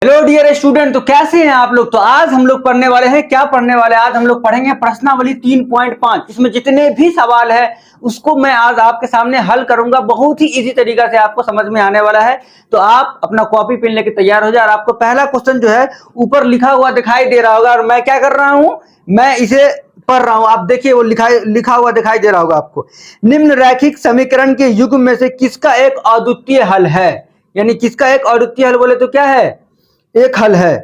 Hello dear student, तो कैसे हैं आप लोग। तो आज हम लोग पढ़ने वाले हैं, क्या पढ़ने वाले हैं आज हम लोग पढ़ेंगे प्रश्नावली 3.5। इसमें जितने भी सवाल है उसको मैं आज आपके सामने हल करूंगा। बहुत ही इजी तरीका से आपको समझ में आने वाला है। तो आप अपना कॉपी पेन लेके तैयार हो जाए। और आपको पहला क्वेश्चन जो है ऊपर लिखा हुआ दिखाई दे रहा होगा, और मैं क्या कर रहा हूं, मैं इसे पढ़ रहा हूं। आप देखिए वो लिखा हुआ दिखाई दे रहा होगा आपको। निम्न रैखिक समीकरण के युग्म में से किसका एक अद्वितीय हल है। यानी किसका एक अद्वितीय हल बोले तो क्या है, एक हल है।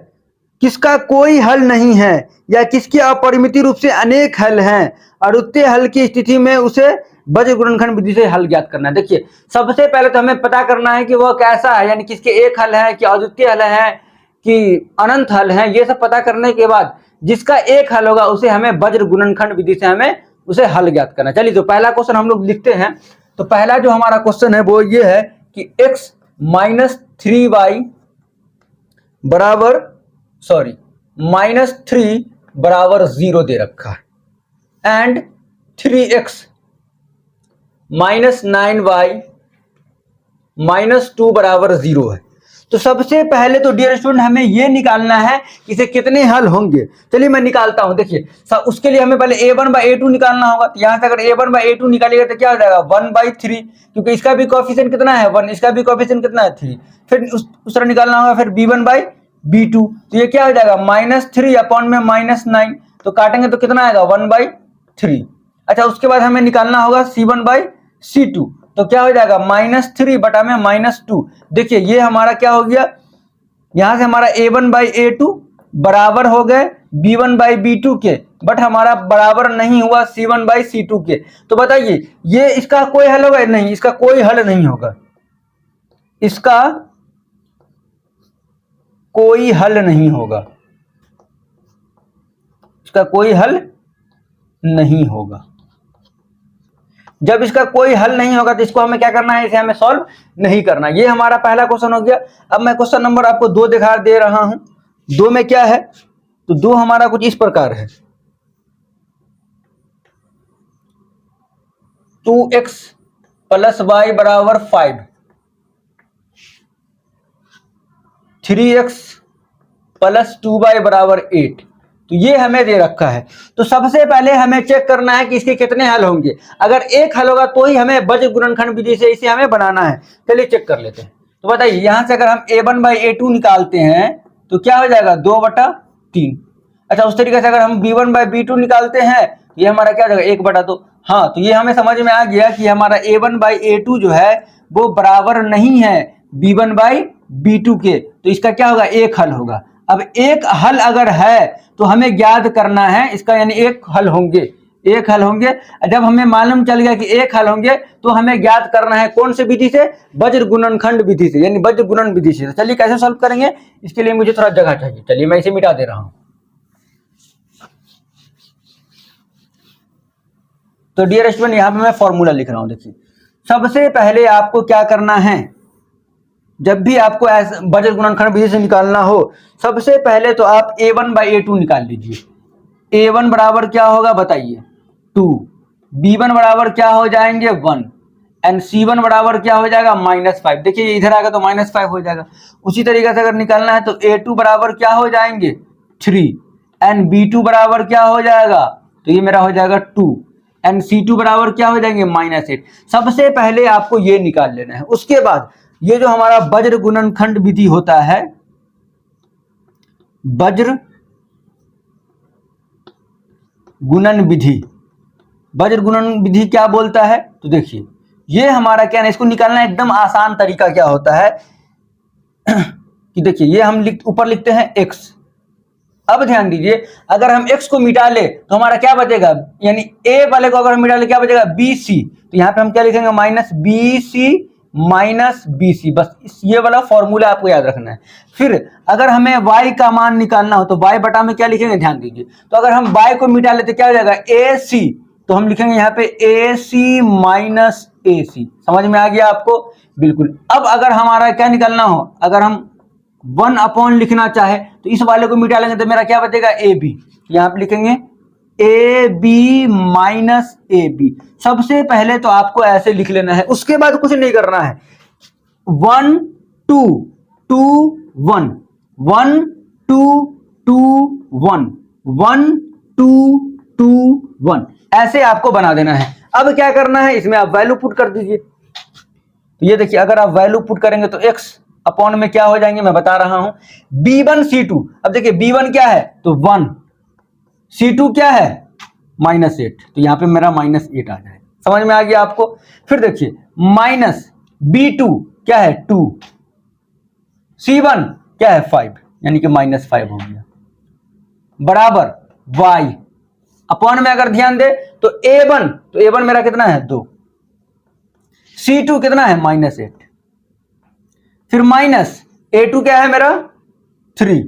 किसका कोई हल नहीं है, या किसके अपरिमित रूप से अनेक हल हैं। अद्वितीय हल की स्थिति में उसे बज्र गुणनखंड विधि से हल ज्ञात करना है। देखिए सबसे पहले तो हमें पता करना है कि वह कैसा है, यानी किसके एक हल है, कि अद्वितीय हल है, कि अनंत हल है। ये सब पता करने के बाद जिसका एक हल होगा उसे हमें वज्र गुणनखंड विधि से हमें उसे हल ज्ञात करना है। चलिए तो पहला क्वेश्चन हम लोग लिखते हैं। तो पहला जो हमारा क्वेश्चन है वो ये है कि x माइनस 3y बराबर -3 बराबर 0 दे रखा है, एंड 3x माइनस 9y -2 बराबर 0 है। तो सबसे पहले तो डियर स्टूडेंट हमें यह निकालना है कि इसे कितने हल होंगे। चलिए मैं निकालता हूं। देखिए उसके लिए हमें पहले a1/a2 निकालना होगा। तो यहां से अगर a1/a2 निकालिएगा तो क्या हो जाएगा 1/3, क्योंकि इसका भी कोएफिशिएंट कितना है 1, इसका भी कोएफिशिएंट कितना है 3। फिर उस तरह निकालना होगा फिर b1/b2। तो ये क्या हो जाएगा -3 अपॉन में -9। तो काटेंगे तो कितना आएगा 1/3। अच्छा उसके बाद हमें निकालना होगा c1/c2। तो क्या हो जाएगा -3 बटा में -2। देखिए ये हमारा क्या हो गया, यहां से हमारा a1/a2 बराबर हो गए b1/b2 के, बट हमारा बराबर नहीं हुआ c1/c2 के। तो बताइए ये इसका कोई हल होगा नहीं, इसका कोई हल नहीं होगा, इसका कोई हल नहीं होगा, इसका कोई हल नहीं होगा। जब इसका कोई हल नहीं होगा तो इसको हमें क्या करना है, इसे हमें सॉल्व नहीं करना। ये हमारा पहला क्वेश्चन हो गया। अब मैं क्वेश्चन नंबर आपको 2 दिखा दे रहा हूं। 2 में क्या है, तो 2 हमारा कुछ इस प्रकार है। 2x प्लस वाई बराबर 5, 3x प्लस 2y बराबर 8। तो ये हमें दे रखा है। तो सबसे पहले हमें चेक करना है कि इसके कितने हल होंगे। अगर एक हल होगा तो ही हमें वज्र गुणनखंड विधि से इसे हमें बनाना है। चलिए चेक कर लेते हैं। तो बताइए यहां से अगर हम a1/a2 निकालते हैं तो क्या हो जाएगा 2/3। अच्छा उस तरीके से अगर हम b1/b2 निकालते हैं ये हमारा क्या हो जाएगा 1/2। हाँ तो ये हमें समझ में आ गया कि हमारा a1/a2 जो है वो बराबर नहीं है b1/b2 के। तो इसका क्या होगा, एक हल होगा। अब एक हल अगर है तो हमें ज्ञात करना है इसका, यानी एक हल होंगे, एक हल होंगे। जब हमें मालूम चल गया कि एक हल होंगे तो हमें ज्ञात करना है कौन से विधि से, वज्र गुणनखंड विधि से, यानी वज्र गुणन विधि से। तो चलिए कैसे सॉल्व करेंगे, इसके लिए मुझे थोड़ा जगह चाहिए। चलिए मैं इसे मिटा दे रहा हूं। तो डियर स्टूडेंट यहां पे मैं फॉर्मूला लिख रहा हूं। देखिए सबसे पहले आपको क्या करना है, जब भी आपको वज्र गुणनखंड विधि से निकालना हो, सबसे पहले तो आप a1/a2 निकाल लीजिए। a1 बराबर क्या होगा बताइए 2, b1 बराबर क्या हो जाएंगे 1, एंड c1 बराबर क्या हो जाएगा -5। देखिए इधर आएगा तो -5 हो जाएगा। उसी तरीके से अगर निकालना है तो a2 बराबर क्या हो जाएंगे 3, एंड b2 बराबर क्या हो जाएगा, तो ये मेरा हो जाएगा 2, एंड c2 बराबर क्या हो जाएंगे -8। सबसे पहले आपको ये निकाल लेना है। उसके बाद ये जो हमारा वज्र गुणनखंड विधि होता है, वज्र गुणन विधि, वज्र गुणन विधि क्या बोलता है, तो देखिए ये हमारा क्या है, इसको निकालना एकदम आसान तरीका क्या होता है कि देखिए ये हम ऊपर लिखते हैं x। अब ध्यान दीजिए अगर हम x को मिटा ले तो हमारा क्या बचेगा, यानी a वाले को अगर हम मिटा ले क्या बचेगा bc। तो यहां पे हम क्या लिखेंगे -bc, बस ये वाला फॉर्मूला आपको याद रखना है। फिर अगर हमें y का मान निकालना हो तो y बटा में क्या लिखेंगे, ध्यान दीजिए। तो अगर हम y को मिटा लेते क्या हो जाएगा ac, तो हम लिखेंगे यहाँ पे ac माइनस ac। समझ में आ गया आपको, बिल्कुल। अब अगर हमारा क्या निकालना हो, अगर हम 1 अपॉन लिखना चाहे तो इस वाले को मिटा लेंगे तो मेरा क्या बचेगा ab। यहां पे लिखेंगे ab माइनस ab। सबसे पहले तो आपको ऐसे लिख लेना है, उसके बाद कुछ नहीं करना है। 1 2 2 1, 1 2 2 1 1 2 2 1 ऐसे आपको बना देना है। अब क्या करना है, इसमें आप वैल्यू पुट कर दीजिए। तो ये देखिए, अगर आप वैल्यू पुट करेंगे तो x अपॉन में क्या हो जाएंगे, मैं बता रहा हूं, b1 c2। अब देखिए b1 क्या है तो 1, c2 क्या है -8, तो यहां पे मेरा -8 आ जाएगा। समझ में आ गया आपको। फिर देखिए माइनस b2 क्या है 2, c1 क्या है 5, यानी कि -5 हो गया, बराबर y अपॉन में अगर ध्यान दे तो a1 मेरा कितना है 2, c2 कितना है -8, फिर माइनस a2 क्या है मेरा 3,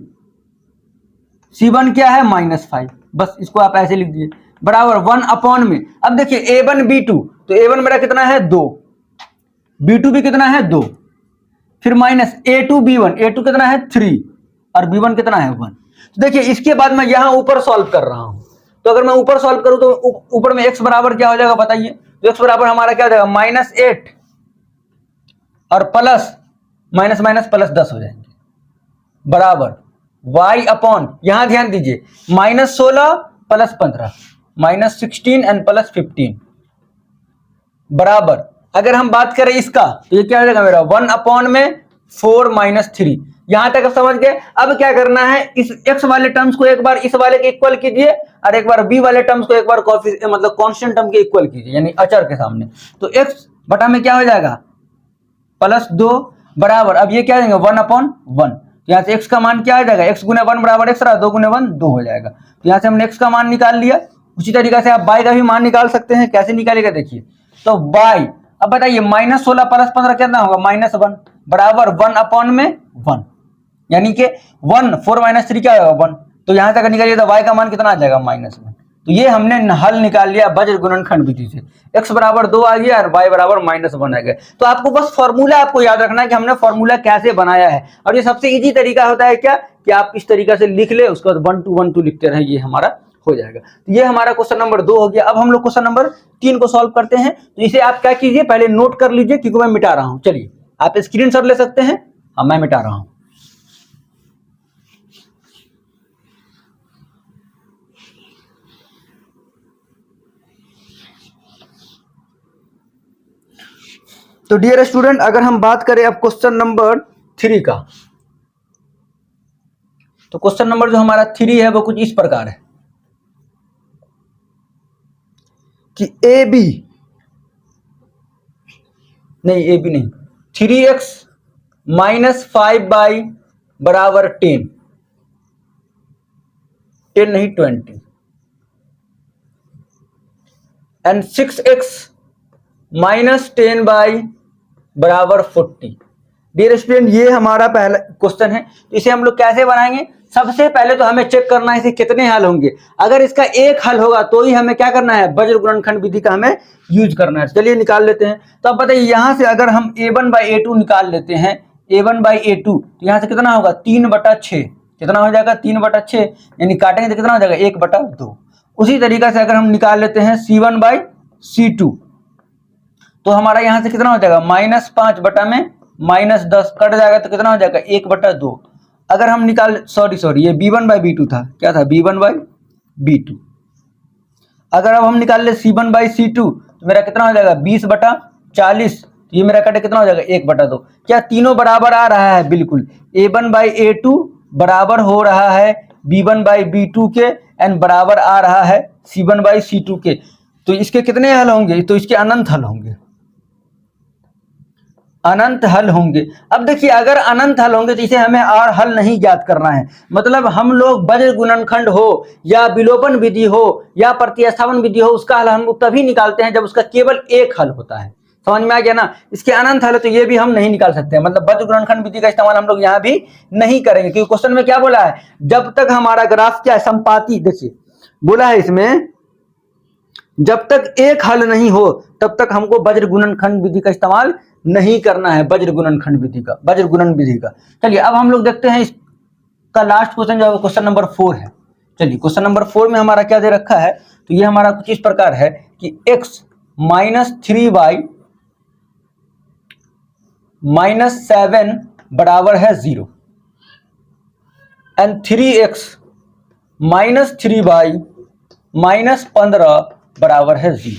c1 क्या है -5। बस इसको आप ऐसे लिख दीजिए, बराबर 1 अपॉन में। अब देखिए a1 b2, तो a1 मेरा कितना है 2, b2 भी कितना है 2, फिर माइनस a2 b1, a2 कितना है 3 और b1 कितना है 1। तो देखिए इसके बाद मैं यहां ऊपर सॉल्व कर रहा हूं, तो अगर मैं ऊपर सॉल्व करूं तो ऊपर में x बराबर क्या हो जाएगा बताइए, तो x बराबर हमारा क्या हो जाएगा -8 और प्लस माइनस माइनस प्लस 10 हो जाएंगे, बराबर y अपॉन, यहां ध्यान दीजिए -16 प्लस 15 -16 एंड प्लस 15, बराबर अगर हम बात करें इसका तो ये क्या हो जाएगा मेरा 1 अपॉन में 4 - 3। यहां तक आप समझ गए। अब क्या करना है, इस x वाले टर्म्स को एक बार इस वाले के इक्वल कीजिए और एक बार b वाले टर्म्स को एक बार मतलब कांस्टेंट टर्म के इक्वल कीजिए, यानी अचर के सामने। तो x बटा में क्या हो जाएगा +2, बराबर अब ये क्या हो जाएगा 1 अपॉन 1। तो यहां से x का मान क्या आ जाएगा, x गुने 1 बराबर x रहा, 2 गुने 1 2 हो जाएगा। तो यहां से हमने x का मान निकाल लिया। उसी तरीके से आप y का भी मान निकाल सकते हैं। कैसे निकालेगा देखिए, तो y अब बताइए -16 प्लस 15 कितना होगा -1, बराबर 1 अपॉन में 1, यानी कि 1 4 - 3 क्या होगा 1। तो यहां से अगर निकालिए तो y का मान कितना आ जाएगा -1। तो ये हमने हल निकाल लिया वज्र गुणनखंड विधि से। x बराबर 2 आ गया और y बराबर -1 आ गया। तो आपको बस फॉर्मूला आपको याद रखना है कि हमने फॉर्मूला कैसे बनाया है। और ये सबसे इजी तरीका होता है क्या कि आप इस तरीके से लिख ले, उसके बाद 1 2 1 2 लिखते रहे, ये हमारा हो जाएगा। तो ये हमारा क्वेश्चन नंबर 2 हो गया। अब हम लोग क्वेश्चन नंबर 3 को सॉल्व करते हैं। तो इसे आप क्या कीजिए, पहले नोट कर लीजिए क्योंकि मैं मिटा रहा हूं। चलिए आप स्क्रीनशॉट ले सकते हैं, हाँ मैं मिटा रहा हूं। तो डियर स्टूडेंट, अगर हम बात करें अब क्वेश्चन नंबर 3 का, तो क्वेश्चन नंबर जो हमारा 3 है वो कुछ इस प्रकार है कि ए बी नहीं 3x - 5y बराबर 10 नहीं 20 एंड 6x - 10y बराबर 40। डियर स्टूडेंट, ये हमारा पहला क्वेश्चन है। तो इसे हम लोग कैसे बनाएंगे, सबसे पहले तो हमें चेक करना है इसे कितने हल होंगे। अगर इसका एक हल होगा तो ही हमें क्या करना है, वज्र गुणनखंड विधि का हमें यूज करना है। चलिए निकाल लेते हैं। तो अब बताइए यहां से अगर हम a1/a2 निकाल लेते हैं, a1/a2, तो यहां से कितना होगा 3/6, कितना हो जाएगा 3/6, यानी काटेंगे तो कितना हो जाएगा 1/2। उसी तरीके से अगर हम निकाल लेते हैं c1/c2, तो हमारा यहां से कितना हो जाएगा -5 बटा में -10 कट जाएगा, तो कितना हो जाएगा 1/2। अगर हम निकाल सॉरी ये b1/b2 था, क्या था b1/b2। अगर अब हम निकाल ले c1/c2, तो मेरा कितना हो जाएगा 20/40, तो ये मेरा कटे कितना हो जाएगा 1/2। क्या तीनों बराबर आ रहा है, बिल्कुल a1/a2 बराबर हो रहा है b1/b2 के एंड बराबर आ रहा है c1/c2 के। तो इसके कितने हल होंगे, तो इसके अनंत हल होंगे, अनंत हल होंगे। अब देखिए अगर अनंत हल होंगे तो इसे हमें और हल नहीं ज्ञात करना है। मतलब हम लोग वज्र गुणनखंड हो या विलोपन विधि हो या प्रतिस्थापन विधि हो, उसका हल हम लोग तभी निकालते हैं जब उसका केवल एक हल होता है। समझ में आ गया ना। इसके अनंत हल तो ये भी हम नहीं निकाल सकते, मतलब वज्र गुणनखंड विधि का इस्तेमाल हम लोग यहाँ भी नहीं करेंगे, क्योंकि क्वेश्चन में क्या बोला है, जब तक हमारा ग्राफ क्या है संपाती, देखिए बोला है इसमें जब तक एक हल नहीं हो तब तक हमको वज्र गुणनखंड विधि का इस्तेमाल नहीं करना है, वज्र गुणनखंड विधि का, वज्र गुणन विधि का। चलिए अब हम लोग देखते हैं इसका लास्ट क्वेश्चन जो क्वेश्चन नंबर 4 है। चलिए क्वेश्चन नंबर 4 में हमारा क्या दे रखा है, तो ये हमारा कुछ इस प्रकार है कि x - 3y - 7 बराबर है 0। And 3x minus 3y minus 15 बराबर है 0।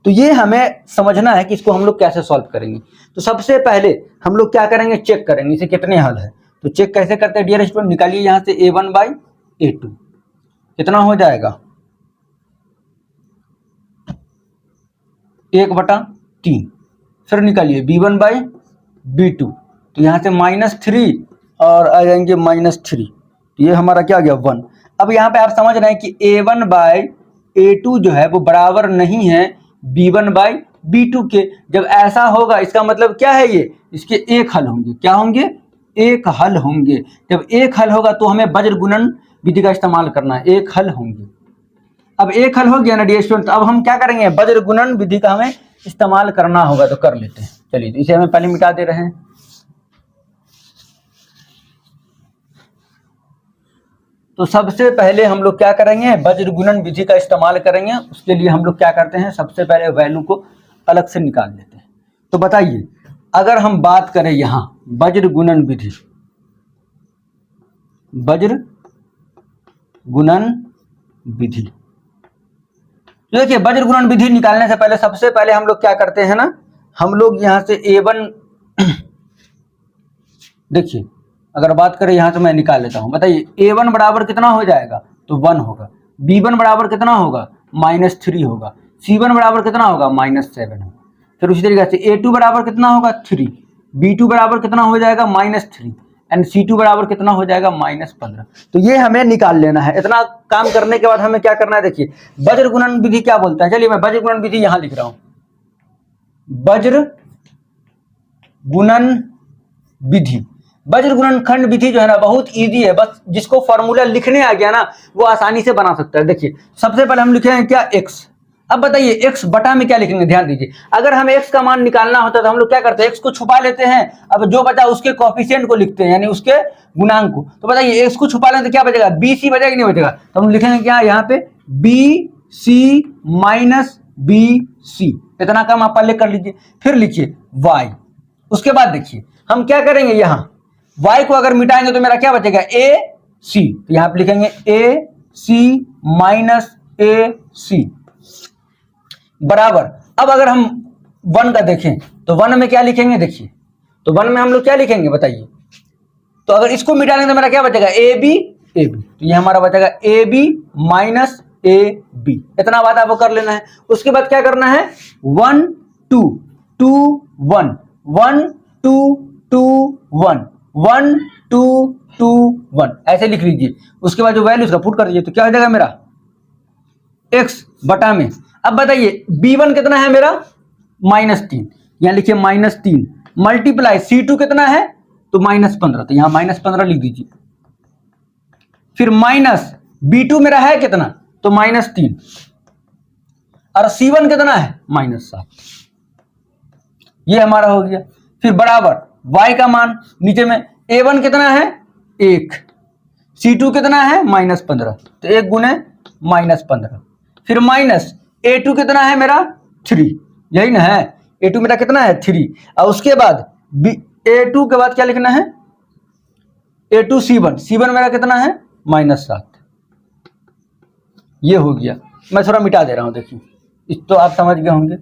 तो ये हमें समझना है कि इसको हम लोग कैसे सॉल्व करेंगे। तो सबसे पहले हम लोग क्या करेंगे, चेक करेंगे इसे कितने हल है। तो चेक कैसे करते हैं डियर स्टूडेंट, निकालिए यहाँ से a1 बाई a2 कितना हो जाएगा 1/3। फिर निकालिए b1 बाई b2, तो यहाँ से -3 और आ जाएंगे -3, तो ये हमारा क्या आ गया 1। अब यहाँ पे आप समझ रहे हैं कि a1 बाई a2 जो है वो बराबर नहीं है b1 बाई b2 के। जब ऐसा होगा इसका मतलब क्या है, ये इसके एक हल होंगे। क्या होंगे, एक हल होंगे। जब एक हल होगा तो हमें वज्र गुणन विधि का इस्तेमाल करना है, एक हल होंगे। अब एक हल हो गया ना डियर स्टूडेंट, अब हम क्या करेंगे, वज्र गुणन विधि का हमें इस्तेमाल करना होगा, तो कर लेते हैं। चलिए, तो इसे हमें पहले मिटा दे रहे हैं। तो सबसे पहले हम लोग क्या करेंगे, वज्र गुणन विधि का इस्तेमाल करेंगे। उसके लिए हम लोग क्या करते हैं, सबसे पहले वैल्यू को अलग से निकाल लेते हैं। तो बताइए, अगर हम बात करें यहाँ वज्र गुणन विधि, वज्र गुणन विधि, तो देखिए वज्र गुणन विधि निकालने से पहले सबसे पहले हम लोग क्या करते हैं ना, हम लोग यहाँ से a1 देखिए, अगर बात करें यहाँ से मैं निकाल लेता हूँ। बताइए a1 बराबर कितना हो जाएगा, तो 1 होगा। b1 बराबर कितना होगा, -3 होगा। c1 बराबर कितना होगा, -7 होगा। फिर उसी तरीके से a2 बराबर कितना होगा 3, b2 बराबर कितना हो जाएगा -3 एंड c2 बराबर कितना हो जाएगा -15। तो ये हमें निकाल लेना है। इतना काम करने के बाद हमें क्या करना है, देखिए वज्र गुणन विधि क्या बोलता है। चलिए मैं वज्र गुणन विधि यहां लिख रहा हूं, वज्र गुणन विधि। वज्र गुणनखंड विधि जो है ना बहुत इजी है, बस जिसको फॉर्मूला लिखने आ गया ना वो आसानी से बना सकता है। देखिए सबसे पहले हम लिखेंगे क्या, x। अब बताइए x बटा में क्या लिखेंगे, ध्यान दीजिए। अगर हमें x का मान निकालना होता है तो हम लोग क्या करते हैं, x को छुपा लेते हैं। अब जो बचा उसके कोएफिशिएंट को लिखते हैं, यानी उसके गुणांक को। तो बताइए x को छुपा लें तो क्या बचेगा, bc बचेगा कि नहीं बचेगा। तो हम लिखेंगे क्या यहाँ पे bc माइनस bc, इतना काम आप पहले कर लीजिए। फिर लिखिए y। उसके बाद देखिए हम क्या करेंगे, यहाँ y को अगर मिटाएंगे तो मेरा क्या बचेगा, ac। तो यहाँ पे लिखेंगे ac माइनस ac बराबर। अब अगर हम 1 का देखें तो 1 में क्या लिखेंगे, देखिए तो 1 में हम लोग क्या लिखेंगे बताइए। तो अगर इसको मिटाएंगे तो मेरा क्या बचेगा, ab। तो ये हमारा बचेगा ab माइनस ab। इतना बात आपको कर लेना है। उसके बाद क्या करना है, 1 2 2 1 1 2 2 1 1 2 2 1 ऐसे लिख लीजिए। उसके बाद जो वैल्यू उसका पुट कर दीजिए, तो क्या हो जाएगा मेरा x बटा में। अब बताइए b1 कितना है मेरा, -3, यहां लिखिए -3 मल्टीप्लाई c2 कितना है, तो -15, तो यहां -15 लिख दीजिए। फिर माइनस b2 मेरा है कितना, तो -3 और c1 कितना है -7, ये हमारा हो गया। फिर बराबर y का मान नीचे में, a1 कितना है 1, c2 कितना है -15, तो 1 गुने -15। फिर माइनस a2 कितना है मेरा 3, यही ना है, a2 मेरा कितना है 3। और उसके बाद a2 के बाद क्या लिखना है, a2 c1 मेरा कितना है -7। ये हो गया। मैं थोड़ा मिटा दे रहा हूं, देखिए इस तो आप समझ गए होंगे।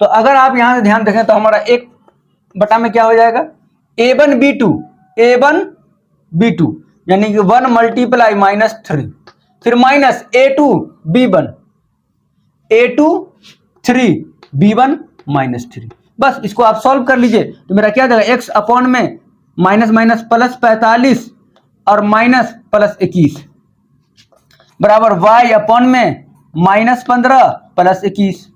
तो अगर आप यहां से ध्यान देखें तो हमारा 1 बटा में क्या हो जाएगा, a1 b2 यानी कि 1 मल्टीप्लाई -3, फिर माइनस a2 b1 -3। बस इसको आप सॉल्व कर लीजिए तो मेरा क्या जाएगा, x अपॉन में माइनस प्लस 45 और माइनस प्लस 21 बराबर y अपॉन में -15 प्लस 21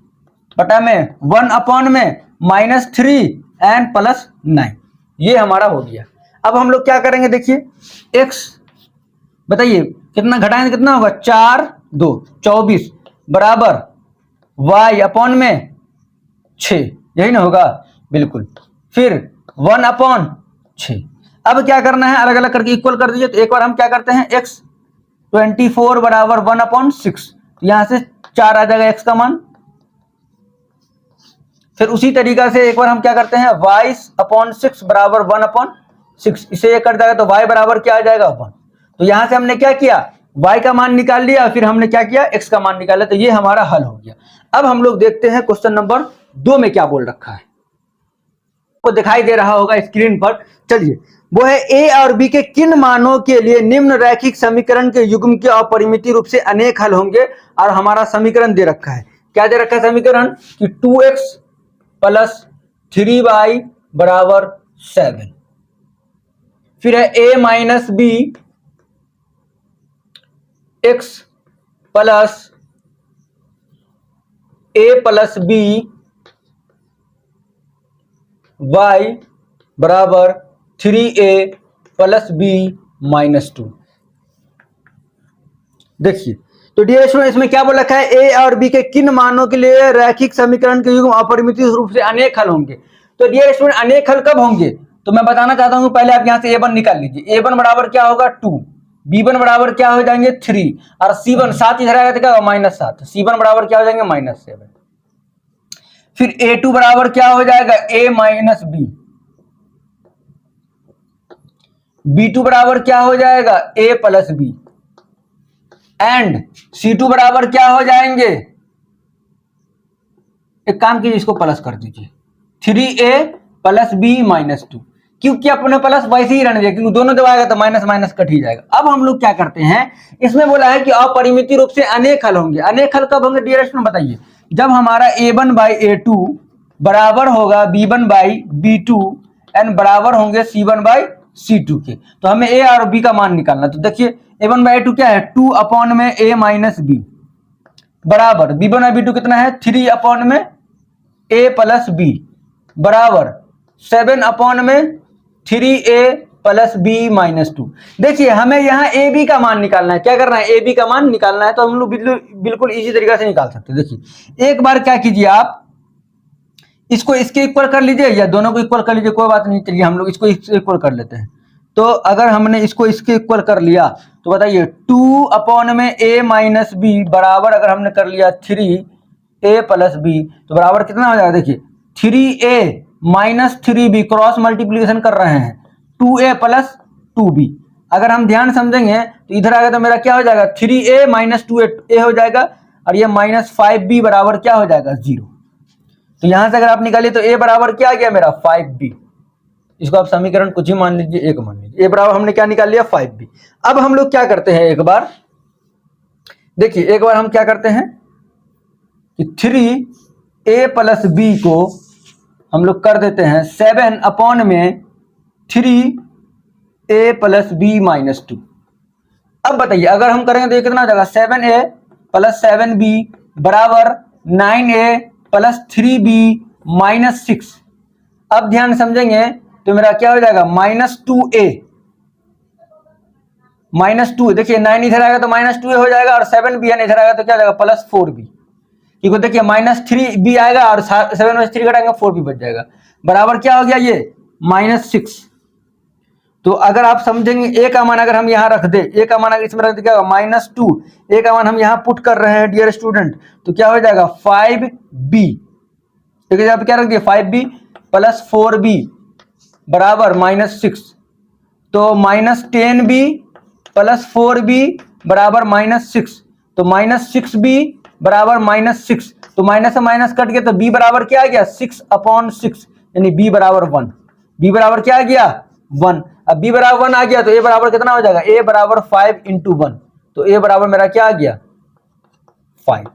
बटा में 1 अपॉन में -3 एंड प्लस 9। ये हमारा हो गया। अब हम लोग क्या करेंगे, देखिए x बताइए कितना घटाएंगे, कितना होगा 4 2 24 बराबर y अपॉन में 6, यही ना होगा, बिल्कुल। फिर 1 अपॉन 6। अब क्या करना है, अलग अलग करके इक्वल कर दीजिए। तो एक बार हम क्या करते हैं, x 24 बराबर 1 अपॉन 6, यहां से 4 आ जाएगा x का मान। फिर उसी तरीका से एक बार हम क्या करते हैं, y अपॉन 6 बराबर 1/6, इसे ये कर देगा तो y बराबर क्या आ जाएगा 1। तो यहां से हमने क्या किया, y का मान निकाल लिया, फिर हमने क्या किया, x का मान निकाला, तो ये हमारा हल हो गया। अब हम लोग देखते हैं क्वेश्चन नंबर 2 में क्या बोल रखा है, को दिखाई दे रहा होगा स्क्रीन पर। चलिए, वो है a और b के किन मानों के लिए निम्न रैखिक समीकरण के युग्म के अपरिमित रूप से अनेक हल होंगे। और हमारा समीकरण दे रखा है, क्या दे रखा है समीकरण कि 2x प्लस 3y बराबर 7, फिर है a minus b x plus a plus b y बराबर 3a प्लस b माइनस 2। देखिए, तो डियर स्टूडेंट इसमें क्या बोल रखा है, a और b के किन मानों के लिए रैखिक समीकरण के युग्म अपरिमित रूप से अनेक हल होंगे। तो डियर स्टूडेंट अनेक हल कब होंगे, तो मैं बताना चाहता हूं, पहले आप यहां से a1 निकाल लीजिए। a1 बराबर क्या होगा 2, b1 बराबर क्या हो जाएंगे 3, और c1 7 इधर आएगा तो क्या होगा -7, c1 बराबर क्या हो जाएंगे -7। फिर a2 बराबर क्या हो जाएगा a माइनस बी, b2 बराबर क्या हो जाएगा a plus B, and c2 बराबर क्या हो जाएंगे, एक काम कीजिए इसको प्लस कर दीजिए 3a प्लस b माइनस 2, क्योंकि अपने प्लस वैसे ही रहने दीजिए, क्योंकि दोनों जब आएगा तो माइनस माइनस कट ही जाएगा। अब हम लोग क्या करते हैं, इसमें बोला है कि अपरिमित रूप से अनेक हल होंगे। अनेक हल कब होंगे डियर स्टूडेंट बताइए, जब हमारा a1 बाई a2 बराबर होगा b1 बाई b2 एंड बराबर होंगे c1 बाई c2 के। तो हमें a और b का मान निकालना, तो देखिए a1 बाई a2 क्या है 2 अपॉन में a माइनस बी बराबर b1 बाई b2 कितना है 3 अपॉन में a प्लस बी बराबर 7 अपॉन में 3a प्लस बी माइनस 2। देखिए हमें यहाँ ए बी का मान निकालना है, क्या करना है ए बी का मान निकालना है, तो हम लोग बिल्कुल इजी तरीका से निकाल सकते हैं। देखिए एक बार क्या कीजिए, आप इसको इसके इक्वल कर लीजिए या दोनों को इक्वल कर लीजिए, कोई बात नहीं। चलिए हम लोग इसको इक्वल कर लेते हैं। तो अगर हमने इसको इसके इक्वल कर लिया तो बताइए 2 अपॉन में a माइनस बी बराबर अगर हमने कर लिया 3a प्लस बी, तो बराबर कितना हो जाएगा, देखिए 3a minus 3b cross multiplication कर रहे हैं 2a प्लस 2b। अगर हम ध्यान समझेंगे तो इधर आएगा तो मेरा क्या हो जाएगा 3a माइनस 2a हो जाएगा, और ये माइनस 5b बराबर क्या हो जाएगा 0। तो यहां से अगर आप निकालिए तो a बराबर क्या आ गया मेरा 5b, इसको आप समीकरण कुछ ही मान लीजिए, एक मान लीजिए। a बराबर हमने क्या निकाल लिया 5b। अब हम लोग क्या करते हैं, एक बार देखिए, एक बार हम क्या करते हैं कि 3a प्लस b को हम लोग कर देते हैं 7 अपॉन में 3a प्लस b माइनस 2। अब बताइए अगर हम करेंगे तो ये कितना हो जाएगा 7a प्लस 7b बराबर 9a प्लस 3b माइनस 6। अब ध्यान समझेंगे तो मेरा क्या हो जाएगा -2a माइनस 2। देखिए 9 इधर आएगा तो -2a हो जाएगा, और 7b इधर आएगा तो क्या हो जाएगा +4b, क्योंकि देखिए -3b आएगा और 7 में 3 घटाएंगे 4b बच जाएगा, बराबर क्या हो गया ये -6। तो अगर आप समझेंगे a का मान अगर हम यहाँ रख दे, a का मान अगर इसमें रख दे क्या होगा -2, a का मान हम यहाँ पुट कर रहे हैं डियर स्टूडेंट, तो क्या हो जाएगा 5b, ठीक है, आप क्या रख दिए 5b प्लस 4b बराबर -6, तो -10b प्लस 4b बराबर -6, तो -6b बराबर -6, तो माइनस से माइनस कट गया तो b बराबर क्या आ गया 6/6, यानी b बराबर 1। b बराबर क्या आ गया 1। अब b बराबर 1 आ गया तो a बराबर कितना हो जाएगा, a बराबर 5 × 1, तो a बराबर मेरा क्या आ गया 5।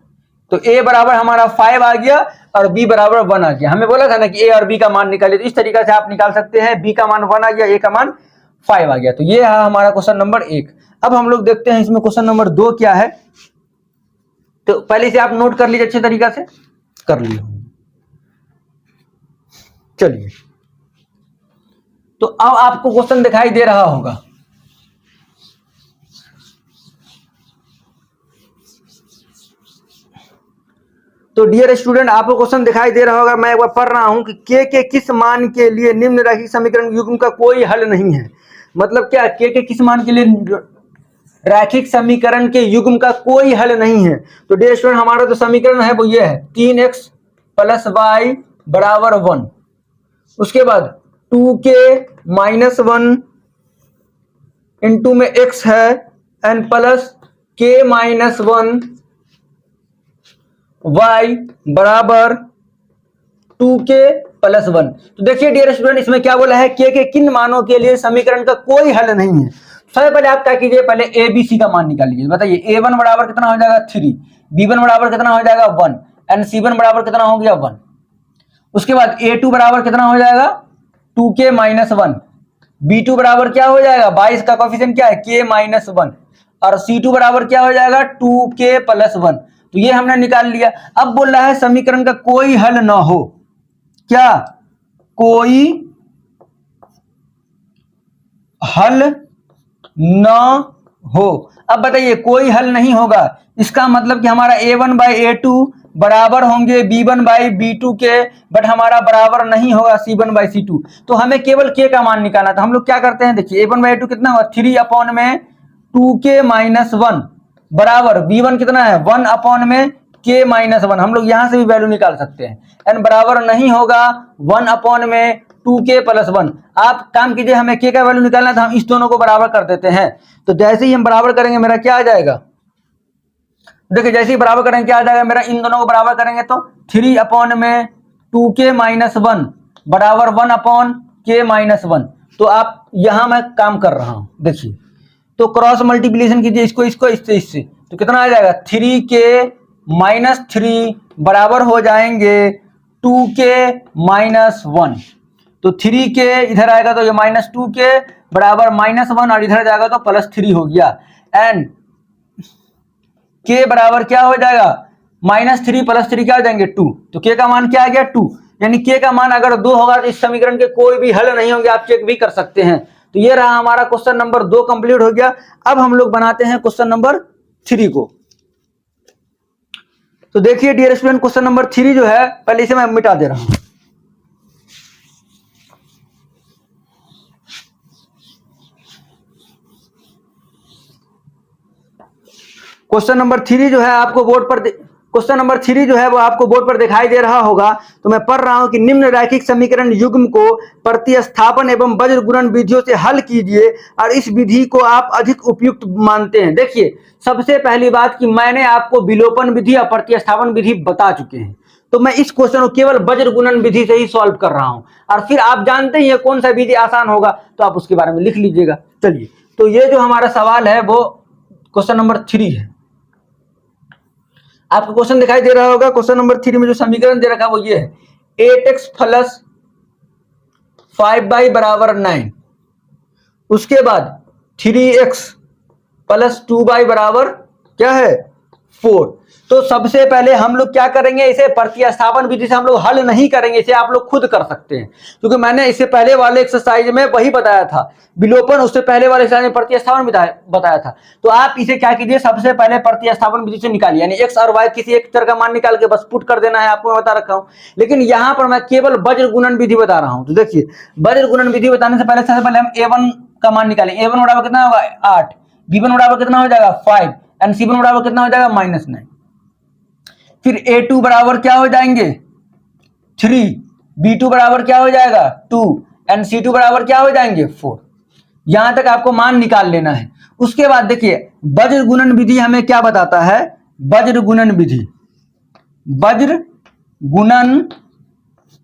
तो a बराबर हमारा 5 आ गया और b बराबर 1 आ गया। हमें बोला था ना कि a और b का मान निकालिए, तो इस तरीके से आप निकाल सकते हैं। b का मान 1 आ गया, a का मान 5 आ गया। तो ये है हमारा क्वेश्चन नंबर 1। अब हम लोग देखते हैं इसमें क्वेश्चन नंबर 2 क्या है। तो पहले से आप नोट कर लीजिए, अच्छे तरीका से कर लिए। चलिए, तो अब आपको क्वेश्चन दिखाई दे रहा होगा। तो डियर स्टूडेंट आपको क्वेश्चन दिखाई दे रहा होगा, मैं एक बार पढ़ रहा हूं कि के किस मान के लिए निम्न रैखिक समीकरण युग्म का कोई हल नहीं है। मतलब क्या, के किस मान के लिए रैखिक समीकरण के युग्म का कोई हल नहीं है। तो डियर स्टूडेंट हमारा जो समीकरण है वो ये है 3x प्लस वाई बराबर 1, उसके बाद 2k माइनस 1 इंटू में x है and plus k minus 1 y बराबर 2k प्लस 1। तो देखिए डियर स्टूडेंट, इसमें क्या बोला है, k के किन मानों के लिए समीकरण का कोई हल नहीं है। सबसे पहले आप क्या कीजिए, पहले a b c का मान निकाल लीजिए। बताइए a1 बराबर कितना हो जाएगा 3, b1 बराबर कितना हो जाएगा 1 एंड c1 बराबर कितना हो गया 1। उसके बाद a2 बराबर कितना हो जाएगा 2k माइनस 1, b2 बराबर क्या हो जाएगा 22 का कोफिशिएंट क्या है k माइनस 1 और c2 बराबर क्या हो जाएगा 2k प्लस 1। तो ये हमने निकाल लिया। अब बोल रहा है समीकरण का कोई हल ना हो, क्या कोई हल न हो। अब बताइए कोई हल नहीं होगा, इसका मतलब कि हमारा a1 बाई a2 बराबर होंगे b1 बाई b2 के, बट हमारा बराबर नहीं होगा c1 बाई c2। तो हमें केवल k का मान निकालना था। हम लोग क्या करते हैं, देखिए a1 बाई a2 कितना होगा 3 अपॉन में 2k माइनस 1 बराबर b1 कितना है 1 अपॉन में k माइनस 1। हम लोग यहां से भी वैल्यू निकाल सकते हैं, एन बराबर नहीं होगा 1 अपॉन में 2k प्लस 1। आप काम कीजिए, हमें k का वैल्यू निकालना था, हम इस दोनों को बराबर कर देते हैं। तो जैसे ही हम बराबर करेंगे मेरा क्या आ जाएगा, देखिए जैसे ही बराबर करेंगे क्या आ जाएगा मेरा, इन दोनों को बराबर करेंगे तो 3 अपॉन में 2k माइनस 1 बराबर 1 अपॉन k माइनस 1। तो आप यहां मैं काम कर रहा हूं, देखिए तो क्रॉस मल्टीप्लीकेशन कीजिए इसको इसको इससे इससे, तो कितना आ जाएगा 3k माइनस 3 बराबर हो जाएंगे 2k माइनस 1। तो 3k इधर आएगा तो ये माइनस 2k बराबर माइनस 1 और इधर जाएगा तो प्लस 3 हो गया। एंड k बराबर क्या हो जाएगा माइनस 3 प्लस 3 क्या हो जाएंगे 2। तो k का मान क्या आ गया 2, यानी k का मान अगर 2 होगा तो इस समीकरण के कोई भी हल नहीं होंगे, आप चेक भी कर सकते हैं। तो ये रहा हमारा क्वेश्चन नंबर 2 कंप्लीट हो गया। अब हम लोग बनाते हैं क्वेश्चन नंबर 3 को। तो देखिए डियर स्टूडेंट, क्वेश्चन नंबर 3 जो है, पहले इसे मैं मिटा दे रहा हूं। क्वेश्चन नंबर 3 जो है आपको बोर्ड पर क्वेश्चन नंबर 3 जो है वो आपको बोर्ड पर दिखाई दे रहा होगा। तो मैं पढ़ रहा हूं कि निम्न रैखिक समीकरण युग्म को प्रतिस्थापन एवं वज्र गुणन विधियों से हल कीजिए और इस विधि को आप अधिक उपयुक्त मानते हैं। देखिए सबसे पहली बात कि मैंने आपको विलोपन विधि और प्रतिस्थापन विधि बता चुके हैं, तो मैं इस क्वेश्चन को केवल वज्र गुणन विधि से ही सॉल्व कर रहा हूं। और फिर आप जानते ही कौन सा विधि आसान होगा, तो आप उसके बारे में लिख लीजिएगा। चलिए, तो ये जो हमारा सवाल है वो क्वेश्चन नंबर 3 है। आपको क्वेश्चन दिखाई दे रहा होगा। क्वेश्चन नंबर 3 में जो समीकरण दे रखा है वो ये है 8x प्लस 5y बराबर 9, उसके बाद 3x प्लस 2y बराबर क्या है 4। तो सबसे पहले हम लोग क्या करेंगे, इसे प्रतिस्थापन विधि से हम लोग हल नहीं करेंगे, इसे आप लोग खुद कर सकते हैं, क्योंकि मैंने इससे पहले वाले एक्सरसाइज में वही बताया था विलोपन, उससे पहले वाले एक्सरसाइज में प्रतिस्थापन बताया था। तो आप इसे क्या कीजिए, सबसे पहले प्रतिस्थापन विधि से निकालिए, यानी एक्स और वाई किसी एक चर का मान निकाल के बस पुट कर देना है, आपको मैं बता रखा हूं। लेकिन यहां पर मैं केवल वज्र गुणन विधि बता रहा हूं। तो देखिए वज्र गुणन विधि बताने से पहले सबसे पहले हम a1 का मान निकालें। a1 बराबर कितना होगा 8, b1 बराबर कितना हो जाएगा 5 एंड c1 बराबर कितना हो जाएगा -9। फिर a2 बराबर क्या हो जाएंगे 3, b2 बराबर क्या हो जाएगा 2 एंड c2 बराबर क्या हो जाएंगे 4। यहां तक आपको मान निकाल लेना है। उसके बाद देखिए वज्र गुणन विधि हमें क्या बताता है, वज्र गुणन विधि, वज्र गुणन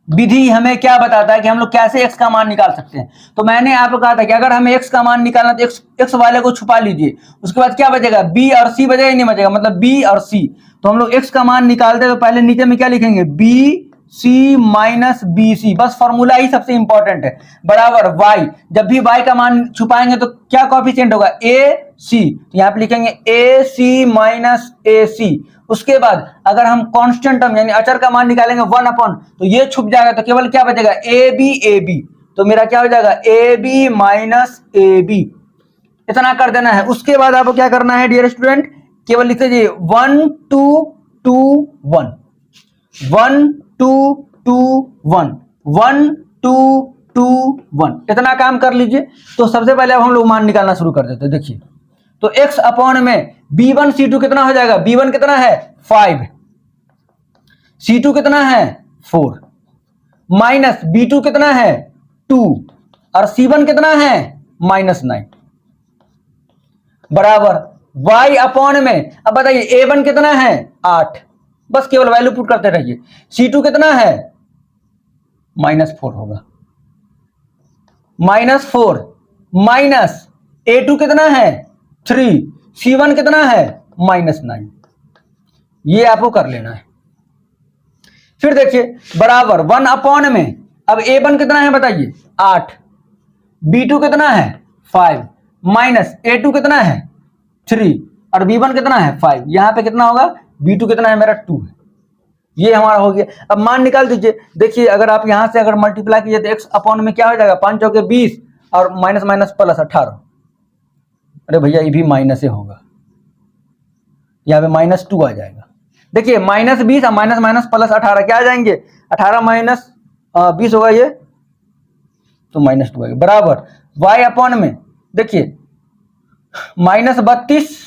विधि हमें क्या बताता है कि हम लोग कैसे x का मान निकाल सकते हैं। तो मैंने आपको कहा था कि अगर हमें x का मान निकालना तो x वाले को छुपा लीजिए, उसके बाद क्या बचेगा b और c बचेगा, नहीं बचेगा, मतलब b और c। तो हम लोग x का मान निकालते हैं तो पहले नीचे में क्या लिखेंगे b c minus b c, बस फॉर्मूला ही सबसे इंपॉर्टेंट है, बराबर y। जब भी y का मान छुपाएंगे तो क्या कॉफिशिएंट होगा a c, तो यहाँ पे लिखेंगे a c minus a c। उसके बाद अगर हम कांस्टेंट टर्म यानी अचर का मान निकालेंगे 1 अपॉन, तो ये छुप जाएगा, तो केवल क्या बचेगा a b, तो मेरा क्या हो जाएगा a b minus a b। इतना कर देना है। उसके बाद आपको क्या करना है डियर स्टूडेंट, केवल लिख दीजिए 1 2 2 1 1 2 2 1 1 2 2 1, इतना काम कर लीजिए। तो सबसे पहले अब हम लोग मान निकालना शुरू कर देते हैं। देखिए तो x अपॉन में b1 c2 कितना हो जाएगा, b1 कितना है 5, c2 कितना है 4। माइनस B2 कितना है 2 और C1 कितना है -9 बराबर y अपॉन में। अब बताइए A1 कितना है 8, बस केवल वैल्यू पुट करते रहिए। C2 कितना है -4 होगा, -4 माइनस A2 कितना है 3, C1 कितना है -9। ये आपको कर लेना है। फिर देखिए बराबर 1 अपॉन में, अब A1 कितना है बताइए 8, B2 कितना है 5 माइनस A2 कितना है 3 और B1 कितना है 5। यहां पे कितना होगा B2 कितना है मेरा 2 है। ये हमारा हो गया। अब मान निकाल दीजिए। देखिए अगर आप यहां से अगर मल्टीप्लाई कीजिए तो x अपॉन में क्या हो जाएगा 5 चौके 20 और माइनस माइनस प्लस 18। अरे भैया ये भी माइनस ही होगा, यहाँ पे -2 आ जाएगा। देखिए -20 और माइनस माइनस प्लस 18 क्या आ जाएंगे 18 माइनस 20 होगा ये तो -2 आएगा बराबर y अपॉन में। देखिए -32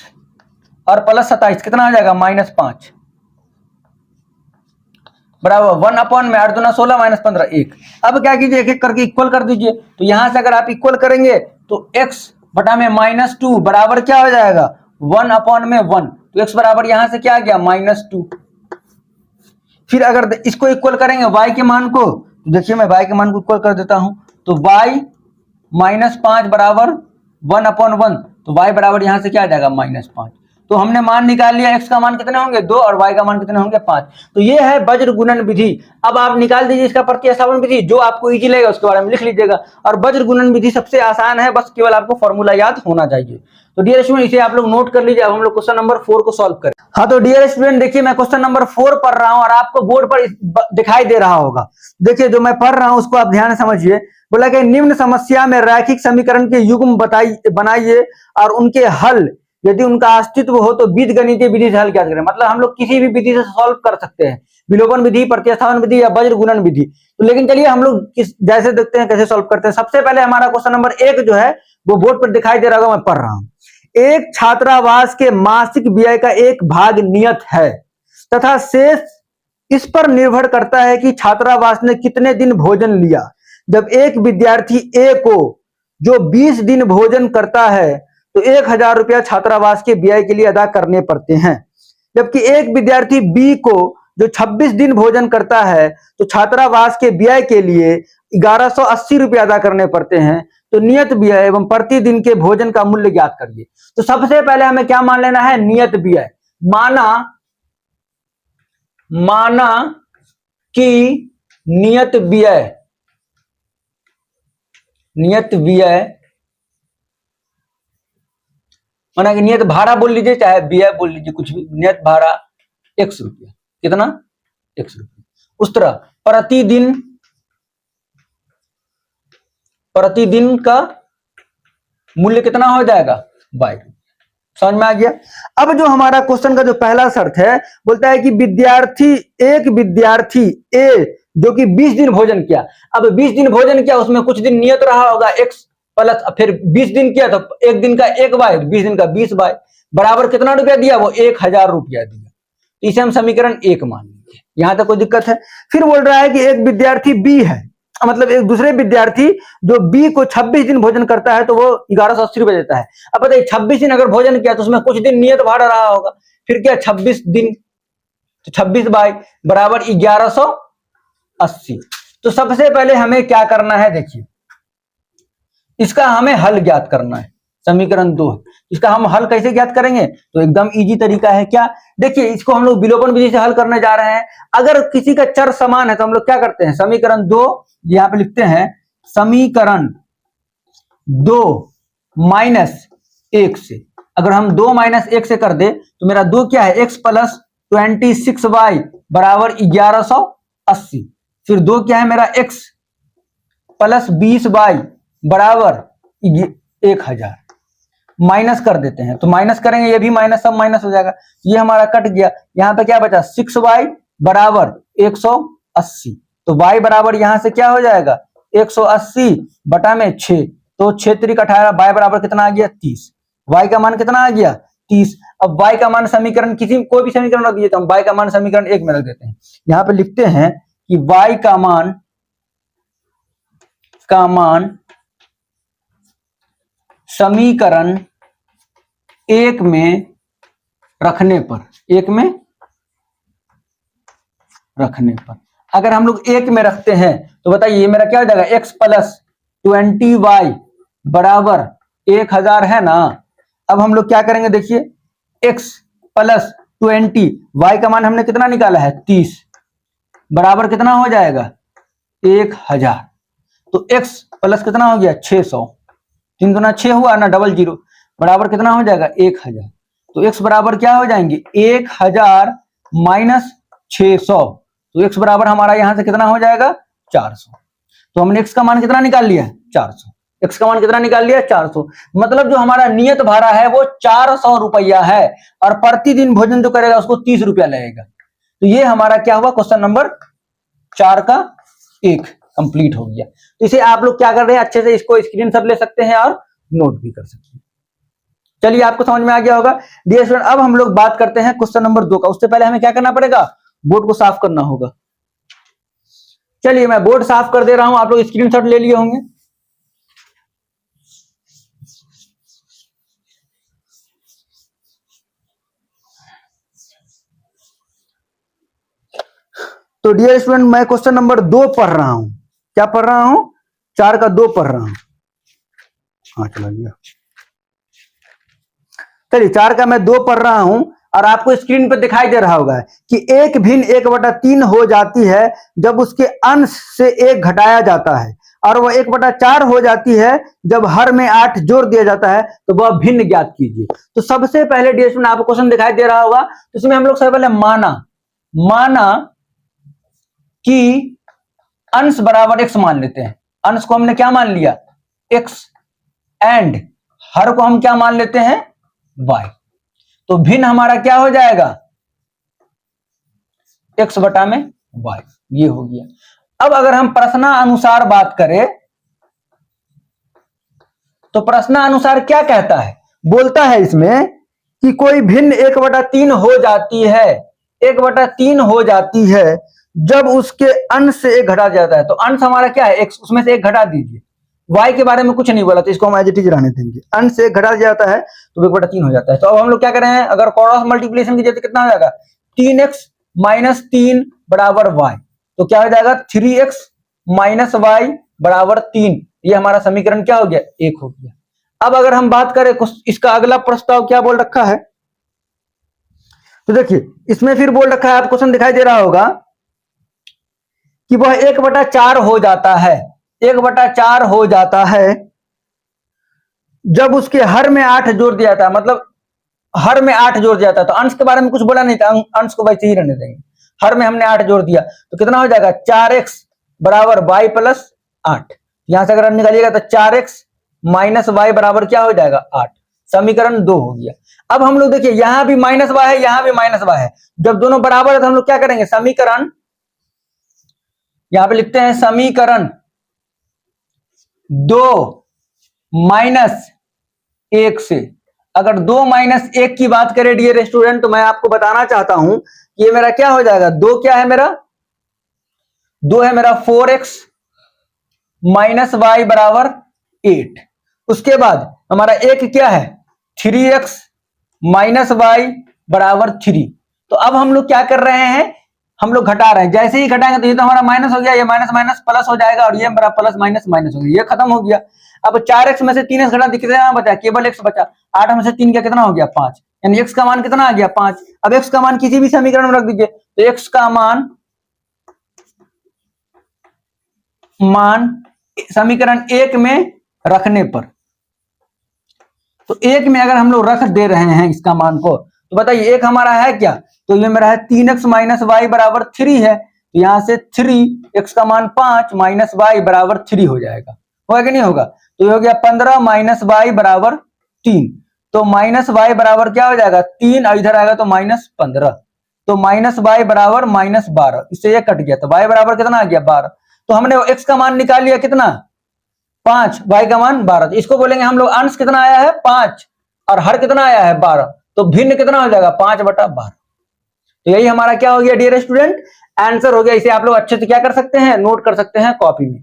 और प्लस 27 कितना आ जाएगा -5 बराबर 1 अपॉन में 8 दूना 16 माइनस 15 1। अब क्या कीजिए एक एक करके इक्वल कर दीजिए। तो यहां से अगर आप इक्वल करेंगे तो x बटा में -2 बराबर क्या हो जाएगा 1 अपॉन में 1। तो x बराबर यहां से क्या आ गया -2। फिर अगर इसको इक्वल करेंगे y के मान को, तो देखिए मैं y के मान को इक्वल कर देता हूं। तो y -5 बराबर 1 अपॉन 1, तो y बराबर यहां से क्या आ जाएगा -5। तो हमने मान निकाल लिया x का मान कितने होंगे 2 और y का मान कितने होंगे 5। तो ये है वज्र गुणन विधि। अब आप निकाल दीजिए इसका प्रतिस्थापन विधि, जो आपको इजी लगेगा उसके बारे में लिख लीजिएगा। और वज्र गुणन विधि सबसे आसान है, बस केवल आपको फॉर्मूला याद होना चाहिए। तो डियर स्टूडेंट इसे आप लोग नोट कर लीजिए। अब हम लोग क्वेश्चन नंबर 4 को सॉल्व करें। हाँ तो डियर स्टूडेंट देखिए मैं क्वेश्चन नंबर 4 पढ़ रहा हूं और आपको बोर्ड पर दिखाई दे रहा होगा। देखिए जो मैं पढ़ रहा हूं उसको आप ध्यान से समझिए। बोला कि निम्न समस्या में रैखिक समीकरण के युग्म बनाइए और उनके हल यदि उनका अस्तित्व हो तो बीजगणितीय विधि से हल क्या करें। मतलब हम लोग किसी भी विधि से सॉल्व कर सकते हैं, विलोपन विधि, प्रतिस्थापन विधि या वज्र गुणन विधि। तो लेकिन चलिए हम लोग जैसे देखते हैं कैसे सॉल्व करते हैं। सबसे पहले हमारा क्वेश्चन नंबर 1 जो है वो बोर्ड पर दिखाई दे रहा होगा, मैं पढ़ रहा हूं। एक छात्रावास के मासिक व्यय का एक भाग नियत है तथा शेष इस पर निर्भर करता है कि छात्रावास ने कितने दिन भोजन लिया। जब एक विद्यार्थी ए को जो 20 दिन भोजन करता है तो 1000 रुपया छात्रावास के व्यय के लिए अदा करने पड़ते हैं। जबकि एक विद्यार्थी बी को जो 26 दिन भोजन करता है तो छात्रावास के व्यय के लिए 1180 रुपया अदा करने पड़ते हैं। तो नियत व्यय एवं प्रतिदिन के भोजन का मूल्य ज्ञात करिए। तो सबसे पहले हमें क्या मान लेना है नियत व्यय। माना कि नियत व्यय माना कि नियत भाड़ा बोल लीजिए चाहे व्यय बोल लीजिए, कुछ भी। नियत भाड़ा 100 रुपया, कितना 100 रुपया। उस तरह प्रतिदिन का मूल्य कितना हो जाएगा 22। समझ में आ गया। अब जो हमारा क्वेश्चन का जो पहला शर्त है बोलता है कि एक विद्यार्थी ए जो कि 20 दिन भोजन किया। अब 20 दिन भोजन किया उसमें कुछ दिन नियत रहा होगा x प्लस, फिर 20 दिन किया तो एक दिन का 1 बाय 20 दिन का 20 बाय बराबर कितना रुपया दिया वो 1000 रुपया दिया। इसे हम समीकरण 1 मान लीजिए। यहां तक कोई दिक्कत है। फिर बोल रहा है कि एक विद्यार्थी बी है, मतलब एक दूसरे विद्यार्थी जो बी को 26 दिन भोजन करता है तो वो 1180 रुपए देता है। अब बताइए 26 दिन अगर भोजन किया तो उसमें कुछ दिन नियत भाड़ा रहा होगा। फिर क्या 26 दिन तो 26 बाय बराबर 1180। तो सबसे पहले हमें क्या करना है, देखिए इसका हमें हल ज्ञात करना है। समीकरण 2 है, इसका हम हल कैसे ज्ञात करेंगे तो एकदम इजी तरीका है। क्या देखिए इसको हम लोग विलोपन विधि से हल करने जा रहे हैं। अगर किसी का चर समान है तो हम लोग क्या करते हैं समीकरण 2 यहां पे लिखते हैं समीकरण 2 -1 से। अगर हम 2 - 1 से कर दे तो मेरा 2 क्या है x प्लस 26y बराबर 1180। फिर 2 क्या है मेरा x प्लस 20y बराबर 1000। माइनस कर देते हैं तो माइनस करेंगे ये भी माइनस, सब माइनस हो जाएगा। ये हमारा कट गया। यहां पे क्या बचा 6y बराबर 180। तो y बराबर यहां से क्या हो जाएगा 180 बटा में 6। तो 6 3 18 y बराबर कितना आ गया 30। y का मान कितना आ गया 30। अब y का मान समीकरण कोई भी समीकरण रख दीजिए तो हम y का मान समीकरण 1 में रख देते हैं। यहां पे लिखते हैं कि y का मान का मान समीकरण एक में रखने पर अगर हम लोग एक में रखते हैं तो बताइए मेरा क्या हो जाएगा, x प्लस 20y बराबर 1000 है ना। अब हम लोग क्या करेंगे, देखिए x प्लस 20, y का मान हमने कितना निकाला है 30, बराबर कितना हो जाएगा 1000। तो x प्लस कितना हो गया 600, 3 दूना 6 हुआ ना, डबल जीरो, बराबर कितना हो जाएगा 1000। तो x बराबर क्या हो जाएंगे 1000 माइनस 600, तो x बराबर हमारा यहां से कितना हो जाएगा 400। तो हमने x का मान कितना निकाल लिया 400, x का मान कितना निकाल लिया 400। मतलब जो हमारा नियत भाड़ा है वो 400 रुपया है और प्रतिदिन भोजन जो करेगा उसको 30 रुपया लगेगा। तो ये हमारा क्या हुआ, क्वेश्चन नंबर 4 का 1 कंप्लीट हो गया। तो इसे आप लोग क्या कर रहे हैं, अच्छे से इसको स्क्रीनशॉट ले सकते हैं और नोट भी कर सकते हैं। चलिए आपको समझ में आ गया होगा। डियर स्टूडेंट, अब हम लोग बात करते हैं क्वेश्चन नंबर 2 का। उससे पहले हमें क्या करना पड़ेगा, बोर्ड को साफ करना होगा। चलिए मैं बोर्ड साफ कर दे रहा हूं, आप लोग स्क्रीनशॉट ले लिए होंगे। तो डियर स्टूडेंट, मैं क्वेश्चन नंबर 2 पढ़ रहा हूं। क्या पढ़ रहा हूं, 4 का 2 पढ़ रहा हूं। हाँ चला गया। चलिए 4 का मैं 2 पढ़ रहा हूं और आपको स्क्रीन पर दिखाई दे रहा होगा कि एक भिन्न 1/3 हो जाती है जब उसके अंश से 1 घटाया जाता है, और वह 1/4 हो जाती है जब हर में 8 जोड़ दिया जाता है, तो वह भिन्न ज्ञात कीजिए। तो सबसे पहले डियर स्टूडेंट आपको क्वेश्चन दिखाई दे रहा होगा, तो इसमें हम लोग सबसे पहले माना कि अंश बराबर x मान लेते हैं। अंश को हमने क्या मान लिया x, एंड हर को हम क्या मान लेते हैं y। तो भिन्न हमारा क्या हो जाएगा x बटा में y, ये हो गया। अब अगर हम प्रश्नानुसार बात करें तो प्रश्नानुसार क्या कहता है, बोलता है इसमें कि कोई भिन्न 1/3 हो जाती है, 1/3 हो जाती है जब उसके अंश से 1 घटा जाता है। तो अंश हमारा क्या है x, उसमें से 1 घटा दीजिए। y के बारे में कुछ नहीं बोला तो इसको हम एज इट इज रहने देंगे। अंश से 1 घटा जाता है तो 1/3 हो जाता है। तो अब हम लोग क्या कर रहे हैं, अगर क्रॉस मल्टीप्लिकेशन कीजिए तो कितना हो जाएगा 3x माइनस 3 बराबर y। तो क्या हो जाएगा 3x माइनस y बराबर 3। ये हमारा समीकरण क्या हो गया 1 हो गया। अब अगर हम बात करें इसका अगला प्रस्ताव क्या बोल रखा है, तो देखिए इसमें फिर बोल रखा है, आपको क्वेश्चन दिखाई दे रहा होगा कि वह 1/4 हो जाता है, 1/4 हो जाता है जब उसके हर में 8 जोड़ दिया था। मतलब हर में 8 जोड़ दिया था, तो अंश के बारे में कुछ बोला नहीं था, अंश को वैसे ही रहने देंगे। हर में हमने 8 जोड़ दिया तो कितना हो जाएगा 4x बराबर y प्लस 8। यहां से अगर निकालिएगा तो 4x माइनस y बराबर क्या हो जाएगा 8। समीकरण 2 हो गया। अब हम लोग देखिए यहां भी माइनस y है, यहां भी माइनस y है। जब दोनों बराबर है तो हम लोग क्या करेंगे, समीकरण यहां पे लिखते हैं समीकरण 2 माइनस 1 से। अगर 2 माइनस 1 की बात करें डियर स्टूडेंट, तो मैं आपको बताना चाहता हूं कि ये मेरा क्या हो जाएगा, 2 क्या है मेरा, 2 है मेरा 4x माइनस y बराबर 8। उसके बाद हमारा 1 क्या है 3x माइनस y बराबर 3। तो अब हम लोग क्या कर रहे हैं, हम लोग घटा रहे हैं। जैसे ही घटाएंगे तो ये तो हमारा माइनस हो गया, ये माइनस माइनस प्लस हो जाएगा और ये हमारा प्लस माइनस माइनस हो गया, ये खत्म हो गया। अब 4x में से 3x घटा कितना बचा, केवल x बचा। 8 में से 3 का कितना हो गया 5, यानी x का मान कितना आ गया 5। अब x का मान किसी भी समीकरण में रख दीजिए, तो x का मान समीकरण 1 में रखने पर, तो 1 में अगर हम लोग रख दे रहे हैं इसका मान को, तो बताइए 1 हमारा है क्या, तो ये मेरा है 3x माइनस वाई बराबर 3 है। तो यहां से 3x का मान 5 माइनस वाई बराबर 3 हो जाएगा, होगा कि नहीं होगा। तो ये हो गया 15 माइनस वाई बराबर 3। तो माइनस वाई बराबर क्या हो जाएगा 3, और इधर आएगा तो माइनस 15। तो माइनस वाई बराबर माइनस 12, इससे ये कट गया तो वाई बराबर कितना आ गया 12। तो हमने x का मान निकाल लिया कितना 5, y का मान 12। तो इसको बोलेंगे हम लोग अंश कितना आया है 5 और हर कितना आया है 12। तो भिन्न कितना हो जाएगा 5/12। तो यही हमारा क्या हो गया डियर स्टूडेंट, आंसर हो गया। इसे आप लोग अच्छे से क्या कर सकते हैं, नोट कर सकते हैं कॉपी में।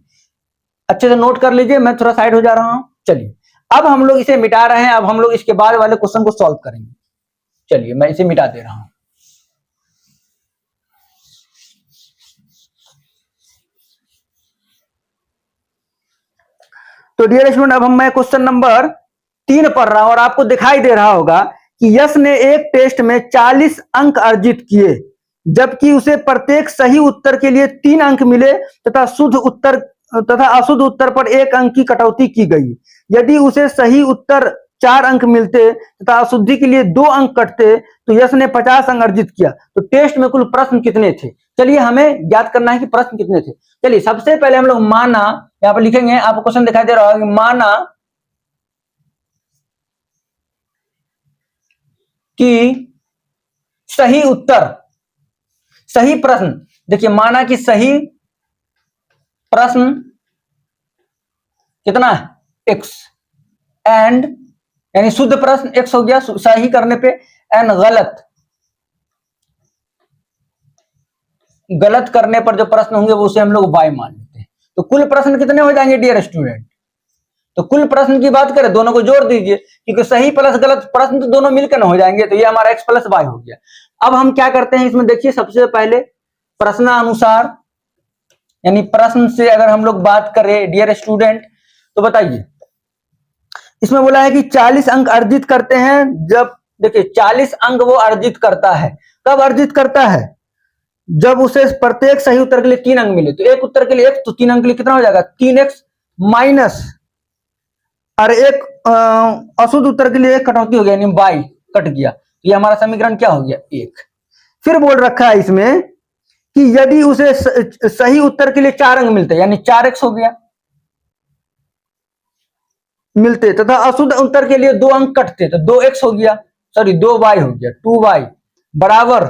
अच्छे से नोट कर लीजिए, मैं थोड़ा साइड हो जा रहा हूं। चलिए अब हम लोग इसे मिटा रहे हैं, अब हम लोग इसके बाद वाले क्वेश्चन को सॉल्व करेंगे। चलिए मैं इसे मिटा दे रहा हूं। तो डियर स्टूडेंट, अब मैं क्वेश्चन नंबर 3 पढ़ रहा हूं और आपको दिखाई दे रहा होगा कि यश ने एक टेस्ट में 40 अंक अर्जित किए, जबकि उसे प्रत्येक सही उत्तर के लिए 3 अंक मिले तथा अशुद्ध उत्तर पर 1 अंक की कटौती की गई। यदि उसे सही उत्तर 4 अंक मिलते तथा अशुद्धि के लिए 2 अंक कटते तो यश ने 50 अंक अर्जित किया। तो टेस्ट में कुल प्रश्न कितने थे? चलिए हमें ज्ञात करना है कि प्रश्न कितने थे। चलिए सबसे पहले हम लोग माना, यहां पर लिखेंगे, आपको क्वेश्चन दिखाई दे रहा होगा, माना कि सही उत्तर, सही प्रश्न, देखिए माना कि सही प्रश्न कितना है? x, एंड यानी शुद्ध प्रश्न x हो गया सही करने पे, एंड गलत करने पर जो प्रश्न होंगे वो उसे हम लोग y मान लेते हैं। तो कुल प्रश्न कितने हो जाएंगे डियर स्टूडेंट? तो कुल प्रश्न की बात करें, दोनों को जोड़ दीजिए, क्योंकि सही प्लस गलत प्रश्न तो दोनों मिलकर हो जाएंगे, तो ये हमारा x प्लस वाई हो गया। अब हम क्या करते हैं इसमें, देखिए सबसे पहले प्रश्नानुसार, यानी प्रश्न से अगर हम लोग बात करें डियर स्टूडेंट, तो बताइए इसमें बोला है कि 40 अंक अर्जित करते हैं। जब देखिए 40 अंक वो अर्जित करता है, कब अर्जित करता है? जब उसे प्रत्येक सही उत्तर के लिए 3 अंक मिले। तो एक उत्तर के लिए x, तो 3 अंक के लिए कितना हो जाएगा? 3x माइनस, और एक अशुद्ध उत्तर के लिए एक कटौती हो गया, यानी y कट गया। तो ये हमारा समीकरण क्या हो गया? 1। फिर बोल रखा है इसमें कि यदि उसे सही उत्तर के लिए 4 अंक मिलते, यानी 4x हो गया मिलते, तथा अशुद्ध उत्तर के लिए 2 अंक कटते, तो 2x हो गया, सॉरी 2y हो गया, 2y बराबर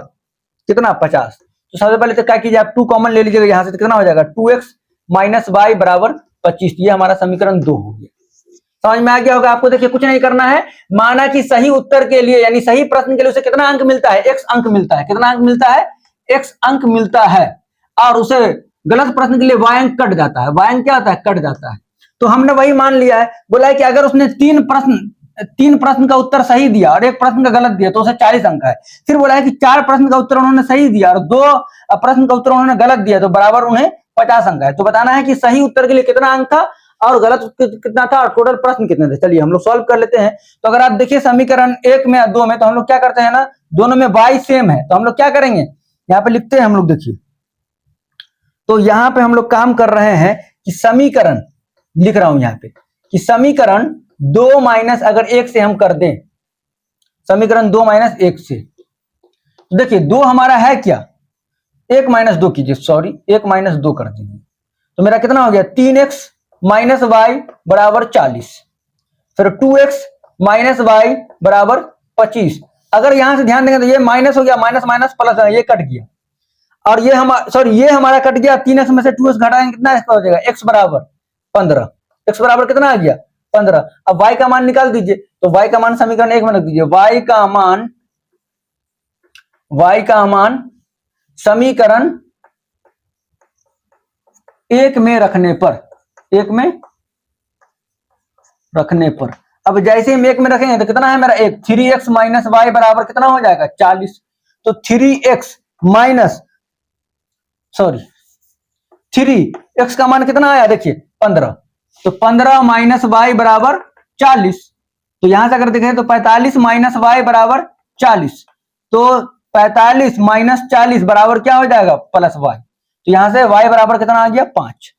कितना? 50। तो सबसे पहले तो क्या कीजिए, आप 2 कॉमन ले लीजिएगा यहां से, तो कितना हो जाएगा? 2x माइनस y बराबर 25। ये हमारा समीकरण 2 हो गया। समझ में आ गया होगा आपको। देखिए कुछ नहीं करना है, माना कि सही उत्तर के लिए यानी सही प्रश्न के लिए उसे कितना अंक मिलता है? x अंक मिलता है। कितना अंक मिलता है? x अंक मिलता है। और उसे गलत प्रश्न के लिए y अंक कट जाता है। y अंक क्या होता है? कट जाता है। तो हमने वही मान लिया है, बोला है कि अगर उसने 3 प्रश्न का उत्तर सही दिया और 1 प्रश्न का गलत दिया तो उसे 40 अंक है। फिर बोला है कि 4 प्रश्न का उत्तर उन्होंने सही दिया और 2 प्रश्न का उत्तर उन्होंने गलत दिया, तो बराबर उन्हें 50 अंक है। तो बताना है कि सही उत्तर के लिए कितना अंक था और गलत कितना था और टोटल प्रश्न कितने थे। चलिए हम लोग सॉल्व कर लेते हैं। तो अगर आप देखिए समीकरण 1 में 2 में, तो हम लोग क्या करते हैं ना, दोनों में y सेम है, तो हम लोग क्या करेंगे, यहाँ पे लिखते हैं हम लोग। देखिए तो यहाँ पे हम लोग काम कर रहे हैं कि समीकरण, लिख रहा हूं यहाँ पे कि समीकरण 2 माइनस अगर 1 से हम कर दें, समीकरण 2 माइनस 1 से, तो देखिए 2 हमारा है क्या? 1 माइनस 2 कीजिए, सॉरी 1 माइनस 2 कर दीजिए, तो मेरा कितना हो गया? 3x माइनस वाई बराबर 40। फिर 2x माइनस वाई बराबर 25। अगर यहां से ध्यान देंगे तो ये माइनस हो गया, माइनस माइनस प्लस, ये कट गया, और ये हमारा कट गया। 3x में से 2x घटाएंगे, कितना हो जाएगा? x बराबर 15। x बराबर कितना आ गया? 15। अब y का मान निकाल दीजिए, तो y का मान समीकरण 1 में रख दीजिए। y का मान समीकरण 1 में रखने पर, अब जैसे हम 1 में रखेंगे तो कितना है मेरा? 1। 3x माइनस वाई बराबर कितना हो जाएगा? 40। तो 3x का मान कितना आया? देखिए 15। तो 15 माइनस वाई बराबर 40। तो यहां से अगर देखें तो 45 माइनस वाई बराबर 40। तो 45 माइनस 40 बराबर क्या हो जाएगा? Plus y. तो यहां से y बराबर कितना आ गया? 5।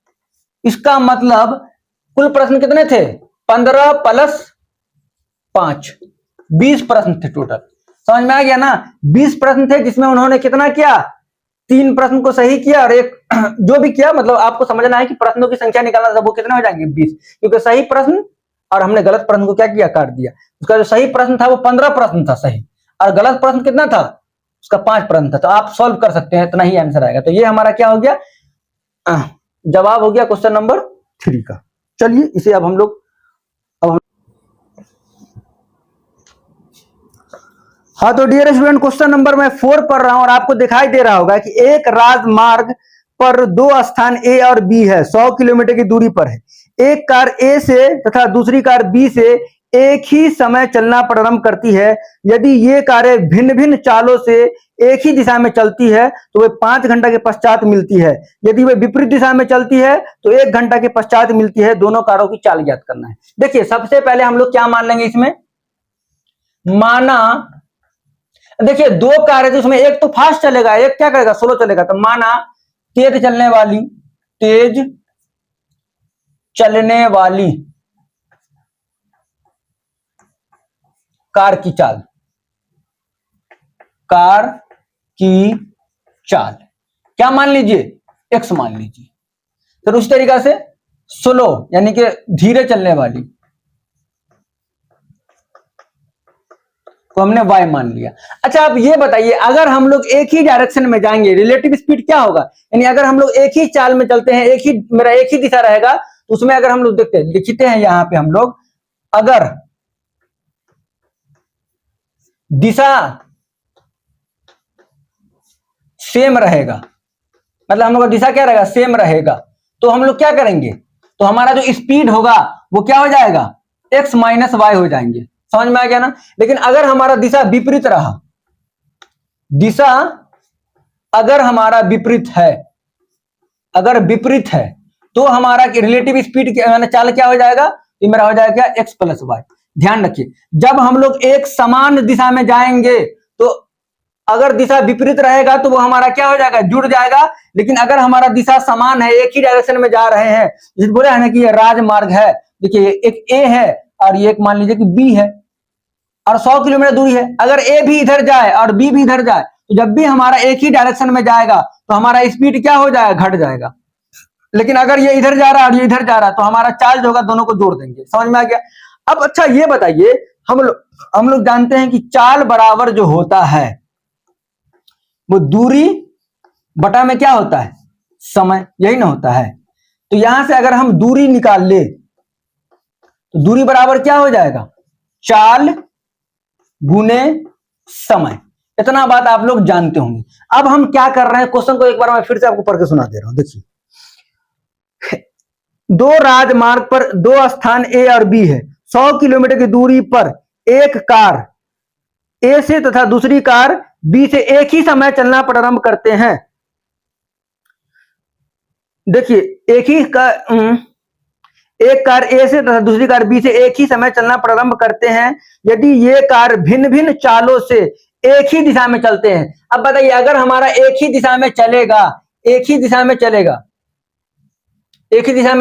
इसका मतलब कुल प्रश्न कितने थे? 15 प्लस 5, 20 प्रश्न थे टोटल। समझ में आ गया ना? 20 प्रश्न थे जिसमें उन्होंने कितना किया? 3 प्रश्न को सही किया और एक जो भी किया, मतलब आपको समझना है कि प्रश्नों की संख्या निकालना था, वो कितने हो जाएंगे? 20, क्योंकि सही प्रश्न और हमने गलत प्रश्न को क्या किया? काट दिया। उसका जो सही प्रश्न था वो 15 प्रश्न था सही, और गलत प्रश्न कितना था? उसका 5 प्रश्न था। तो आप सॉल्व कर सकते हैं, इतना ही आंसर आएगा। तो ये हमारा क्या हो गया? जवाब हो गया क्वेश्चन नंबर 3 का। चलिए इसे अब हम लोग हाँ, तो डियर स्टूडेंट क्वेश्चन नंबर मैं 4 पढ़ रहा हूं और आपको दिखाई दे रहा होगा कि एक राजमार्ग पर 2 स्थान ए और बी है, 100 किलोमीटर की दूरी पर है। एक कार ए से तथा दूसरी कार बी से एक ही समय चलना प्रारंभ करती है। यदि ये कारें भिन्न भिन्न चालों से एक ही दिशा में चलती है तो वे 5 घंटा के पश्चात मिलती है। यदि वे विपरीत दिशा में चलती है तो 1 घंटा के पश्चात मिलती है। दोनों कारों की चाल ज्ञात करना है। देखिए सबसे पहले हम लोग क्या मान लेंगे इसमें, माना देखिए दो कार है तो उसमें एक तो फास्ट चलेगा, एक क्या करेगा, स्लो चलेगा। तो माना तेज चलने वाली कार की चाल क्या मान लीजिए, एक्स मान लीजिए। फिर उस तरीका से स्लो यानी कि धीरे चलने वाली को हमने y मान लिया। अच्छा आप ये बताइए, अगर हम लोग एक ही डायरेक्शन में जाएंगे रिलेटिव स्पीड क्या होगा, यानी अगर हम लोग एक ही चाल में चलते हैं, मेरा एक ही दिशा रहेगा, तो उसमें अगर हम लोग देखते हैं, लिखते हैं यहां पे हम लोग, अगर दिशा सेम रहेगा, मतलब हम लोग का दिशा क्या रहेगा, सेम रहेगा, तो हम लोग क्या करेंगे, तो हमारा जो स्पीड होगा वो क्या हो जाएगा, x माइनस वाई हो जाएंगे। समझ में आ गया ना। लेकिन अगर हमारा दिशा विपरीत रहा, दिशा अगर हमारा विपरीत है, तो हमारा रिलेटिव स्पीड चाल क्या हो जाएगा, ये मेरा हो जाएगा x प्लस वाई। ध्यान रखिए, जब हम लोग एक समान दिशा में जाएंगे तो अगर दिशा विपरीत रहेगा तो वो हमारा क्या हो जाएगा, जुड़ जाएगा। लेकिन अगर हमारा दिशा समान है, एक ही डायरेक्शन में जा रहे हैं, जैसे बोले है ना कि ये राजमार्ग है, देखिए एक ए है और ये एक मान लीजिए कि बी है और 100 किलोमीटर दूरी है। अगर ए भी इधर जाए और बी भी इधर जाए तो जब भी हमारा एक ही डायरेक्शन में जाएगा तो हमारा स्पीड क्या हो जाएगा, घट जाएगा। लेकिन अगर ये इधर जा रहा है और ये इधर जा रहा है तो हमारा चाल जो होगा दोनों को जोड़ देंगे। समझ में आ गया। अब अच्छा ये बताइए, हम लोग जानते हैं कि चाल बराबर जो होता है वो दूरी बटा में क्या होता है, समय, यही ना होता है। तो यहां से अगर हम दूरी निकाल ले तो दूरी बराबर क्या हो जाएगा, चाल गुने समय। इतना बात आप लोग जानते होंगे। अब हम क्या कर रहे हैं, क्वेश्चन को एक बार मैं फिर से आपको पढ़ के सुना दे रहा हूं। देखिए, दो राजमार्ग पर दो स्थान ए और बी है। 100 किलोमीटर की दूरी पर एक कार ए से तथा दूसरी कार बी से एक ही समय चलना प्रारंभ करते हैं। देखिए, एक कार ए से तथा दूसरी कार बी से एक ही समय चलना प्रारंभ करते हैं। यदि ये कार भिन्न भिन्न चालों से एक ही दिशा में चलते हैं। अब बताइए, अगर हमारा एक ही दिशा में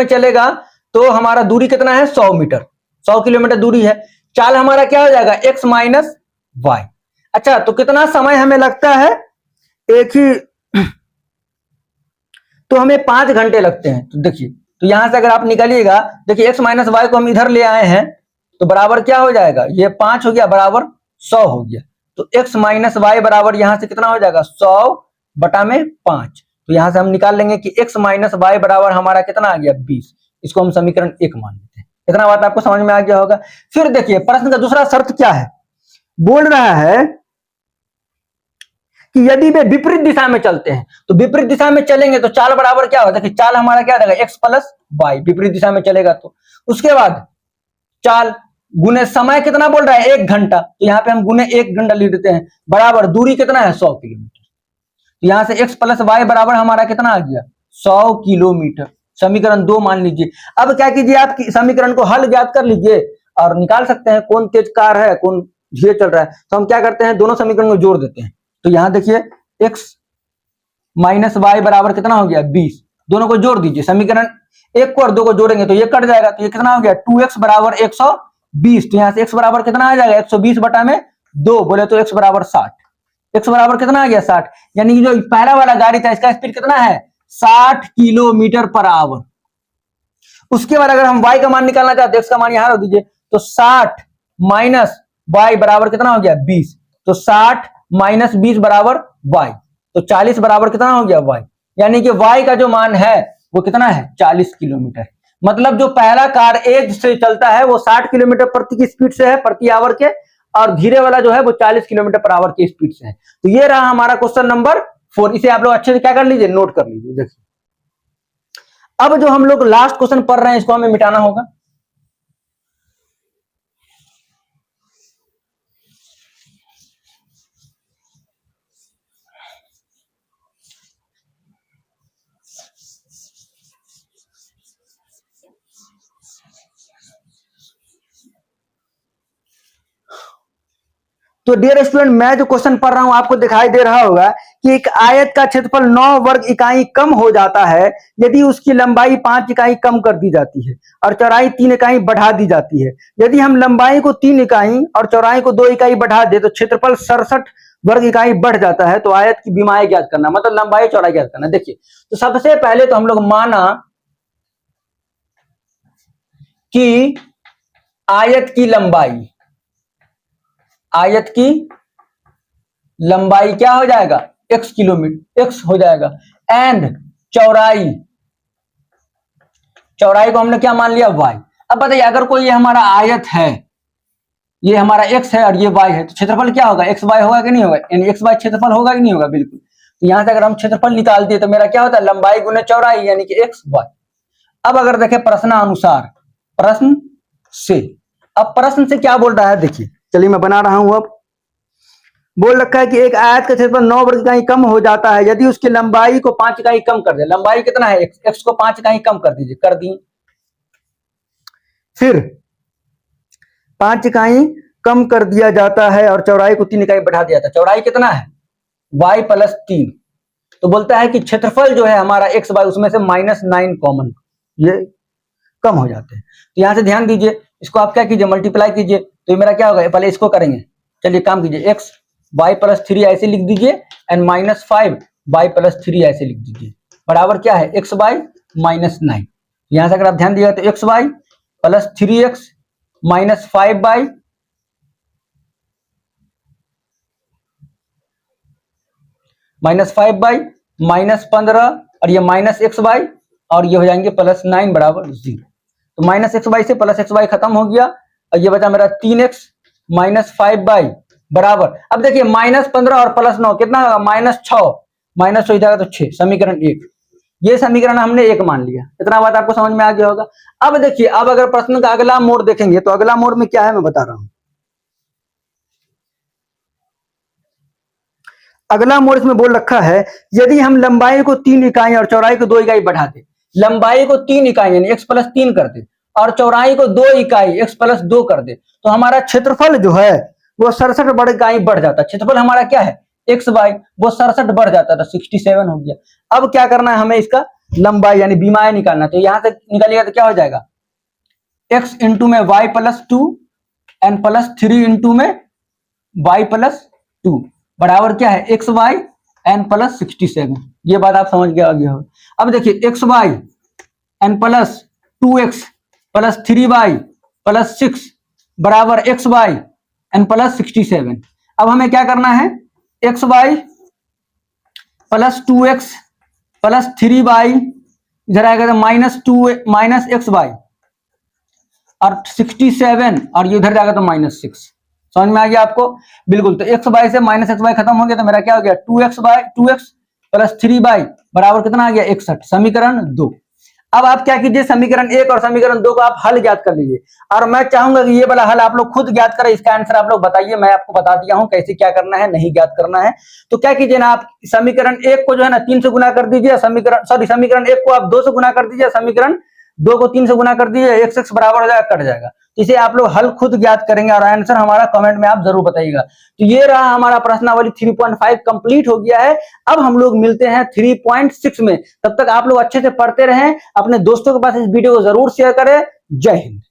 चलेगा तो हमारा दूरी कितना है, 100 मीटर, 100 किलोमीटर दूरी है। चाल हमारा क्या हो जाएगा, x माइनस वाई। अच्छा, तो कितना समय हमें लगता है, तो हमें 5 घंटे लगते हैं। तो देखिए, तो यहां से अगर आप निकालिएगा, देखिए x माइनस वाई को हम इधर ले आए हैं तो बराबर क्या हो जाएगा, ये 5 हो गया बराबर 100 हो गया। तो x माइनस वाई बराबर यहां से कितना हो जाएगा, 100 बटा में 5। तो यहां से हम निकाल लेंगे कि x माइनस वाई बराबर हमारा कितना आ गया, 20। इसको हम समीकरण 1 मान लेते हैं। इतना बात आपको समझ में आ गया होगा। फिर देखिए, प्रश्न का दूसरा शर्त क्या है, बोल रहा है कि यदि वे विपरीत दिशा में चलते हैं, तो विपरीत दिशा में चलेंगे तो चाल बराबर क्या होता है कि चाल हमारा क्या रहेगा, x प्लस वाई, विपरीत दिशा में चलेगा तो। उसके बाद चाल गुने समय कितना बोल रहा है, 1 घंटा, तो यहां पे हम गुने 1 घंटा लिख देते हैं, बराबर दूरी कितना है, 100 किलोमीटर। तो यहां से x प्लस वाई बराबर हमारा कितना आ गया, 100 किलोमीटर। समीकरण 2 मान लीजिए। अब क्या कीजिए, आप समीकरण को हल ज्ञात कर लीजिए और निकाल सकते हैं कौन तेज कार है कौन धीरे चल रहा है। तो हम क्या करते हैं, दोनों समीकरण को जोड़ देते हैं। तो यहां देखिए, x माइनस वाई बराबर कितना हो गया, 20। दोनों को जोड़ दीजिए, समीकरण 1 को और 2 को जोड़ेंगे तो ये कट जाएगा। तो ये कितना हो गया, 2x बराबर 120। तो यहां से x बराबर कितना आ जाएगा, 120 बटा में 2, बोले तो x बराबर 60। x बराबर कितना आ गया, 60। यानी कि जो पहला वाला गाड़ी था इसका स्पीड कितना है, 60 किलोमीटर पर आवर। उसके बाद अगर हम y का मान निकालना चाहते हैं, x का मान यहां रख दीजिए, तो 60 माइनस y बराबर कितना हो गया, 20। तो 60 माइनस 20 बराबर y, तो 40 बराबर कितना हो गया, y। यानी कि y का जो मान है वो कितना है, 40 किलोमीटर। मतलब जो पहला कार ए से चलता है वो 60 किलोमीटर प्रति की स्पीड से है, प्रति आवर के, और धीरे वाला जो है वो 40 किलोमीटर पर आवर की स्पीड से है। तो ये रहा हमारा क्वेश्चन नंबर 4। इसे आप लोग अच्छे से क्या कर लीजिए, नोट कर लीजिए। देखिए, अब जो हम लोग लास्ट क्वेश्चन पढ़ रहे हैं इसको हमें मिटाना होगा। तो डियर स्टूडेंट, मैं जो क्वेश्चन पढ़ रहा हूं आपको दिखाई दे रहा होगा कि एक आयत का क्षेत्रफल 9 वर्ग इकाई कम हो जाता है यदि उसकी लंबाई 5 इकाई कम कर दी जाती है और चौड़ाई 3 इकाई बढ़ा दी जाती है। यदि हम लंबाई को 3 इकाई और चौड़ाई को 2 इकाई बढ़ा दे तो क्षेत्रफल 67 वर्ग इकाई बढ़ जाता है। तो आयत की विमाएं ज्ञात करना, मतलब लंबाई चौड़ाई ज्ञात करना। देखिए, तो सबसे पहले तो हम लोग माना कि आयत की लंबाई क्या हो जाएगा, x किलोमीटर, x हो जाएगा, एंड चौड़ाई को हमने क्या मान लिया, y। अब बताइए, अगर कोई ये हमारा आयत है, ये हमारा x है और ये y है, तो क्षेत्रफल क्या होगा, x y होगा कि नहीं होगा, यानी x y क्षेत्रफल होगा कि नहीं होगा, बिल्कुल। तो यहां से अगर हम क्षेत्रफल निकाल दिए तो मेरा क्या होता है, लंबाई गुने चौड़ाई यानी कि x y। अब अगर देखें प्रश्नानुसार, प्रश्न से, अब प्रश्न से क्या बोल रहा है, देखिए, चलिए मैं बना रहा हूं। अब बोल रखा है कि एक आयत का क्षेत्रफल 9 वर्ग इकाई कम हो जाता है यदि उसकी लंबाई को 5 इकाई कम कर दे। लंबाई कितना है, x को 5 इकाई कम कर दीजिए, कर दी। फिर 5 इकाई कम कर दिया जाता है और चौड़ाई को 3 इकाई बढ़ा दिया जाता है। चौड़ाई कितना है, y प्लस 3। तो बोलता है कि क्षेत्रफल जो है हमारा x y उसमें से -9 कॉमन, ये कम हो जाते हैं। तो यहां से ध्यान दीजिए, इसको आप क्या कीजिए, मल्टीप्लाई कीजिए। तो ये मेरा क्या होगा, पहले इसको करेंगे, चलिए काम कीजिए, x y प्लस 3 ऐसे लिख दीजिए एंड -5 y प्लस 3 ऐसे लिख दीजिए, बराबर क्या है, x y -9। यहां से अगर आप ध्यान दिएगा तो x y plus 3x minus 5y -15 और ये -xy और ये हो जाएंगे +9 बराबर 0। तो -xy से +xy खत्म हो गया और ये बचा मेरा 3x माइनस 5y बराबर, अब देखिए -15 और +9 कितना होगा, -6, माइनस हो जाएगा तो 6, समीकरण 1। ये समीकरण हमने 1 मान लिया। इतना बात आपको समझ में आ गया होगा। अब देखिए, अब अगर प्रश्न का अगला मोड देखेंगे तो अगला मोड में क्या है मैं बता रहा हूं। अगला मोड इसमें बोल रखा है यदि हम लंबाई को 3 इकाई और चौड़ाई को 2 इकाई बढ़ा दे, लंबाई को 3 इकाई यानी x प्लस 3 कर दे और चौड़ाई को 2 इकाई x प्लस 2 कर दे, तो हमारा क्षेत्रफल जो है वो 67 वर्ग इकाई बढ़ जाता है। क्षेत्रफल हमारा क्या है, एक्स वाई, वो 67 बढ़ जाता है, तो 67 हो गया। अब क्या करना है हमें, इसका लंबाई यानी विमाएं निकालना। तो यहां से निकालिएगा तो क्या हो जाएगा, x इंटू में y plus 2 and plus 3 into में y प्लस 2 बराबर क्या है, एक्स वाई एन प्लस 67। ये बात आप समझ गया हो। अब देखिए, x y n plus 2x plus 3y plus 6 बराबर एक्स वाई एन प्लस 67। अब हमें क्या करना है, x Y plus 2x plus 3y, इधर आएगा तो माइनस एक्स वाई और 67 और ये इधर जाएगा तो -6। समझ में आ गया आपको, बिल्कुल। तो एक्स वाई से -एक्स वाई खत्म हो गया, तो मेरा क्या हो गया, 2x प्लस 3y बराबर कितना आ गया, 61, समीकरण 2। अब आप क्या कीजिए, समीकरण 1 और समीकरण 2 को आप हल ज्ञात कर लीजिए और मैं चाहूंगा कि ये वाला हल आप लोग खुद ज्ञात करें। इसका आंसर आप लोग बताइए, मैं आपको बता दिया हूं कैसे क्या करना है, नहीं ज्ञात करना है। तो क्या कीजिए ना, आप समीकरण 1 को जो है ना 3 से गुना कर दीजिए, समीकरण 1 को आप 2 से गुना कर दीजिए, समीकरण 2 को 3 से गुना कर दीजिए, x बराबर हो जाएगा, कट जाएगा। इसे आप लोग हल खुद ज्ञात करेंगे और आंसर हमारा कमेंट में आप जरूर बताइएगा। तो ये रहा हमारा प्रश्नावली 3.5 कंप्लीट हो गया है। अब हम लोग मिलते हैं 3.6 में। तब तक आप लोग अच्छे से पढ़ते रहें, अपने दोस्तों के पास इस वीडियो को जरूर शेयर करें। जय हिंद।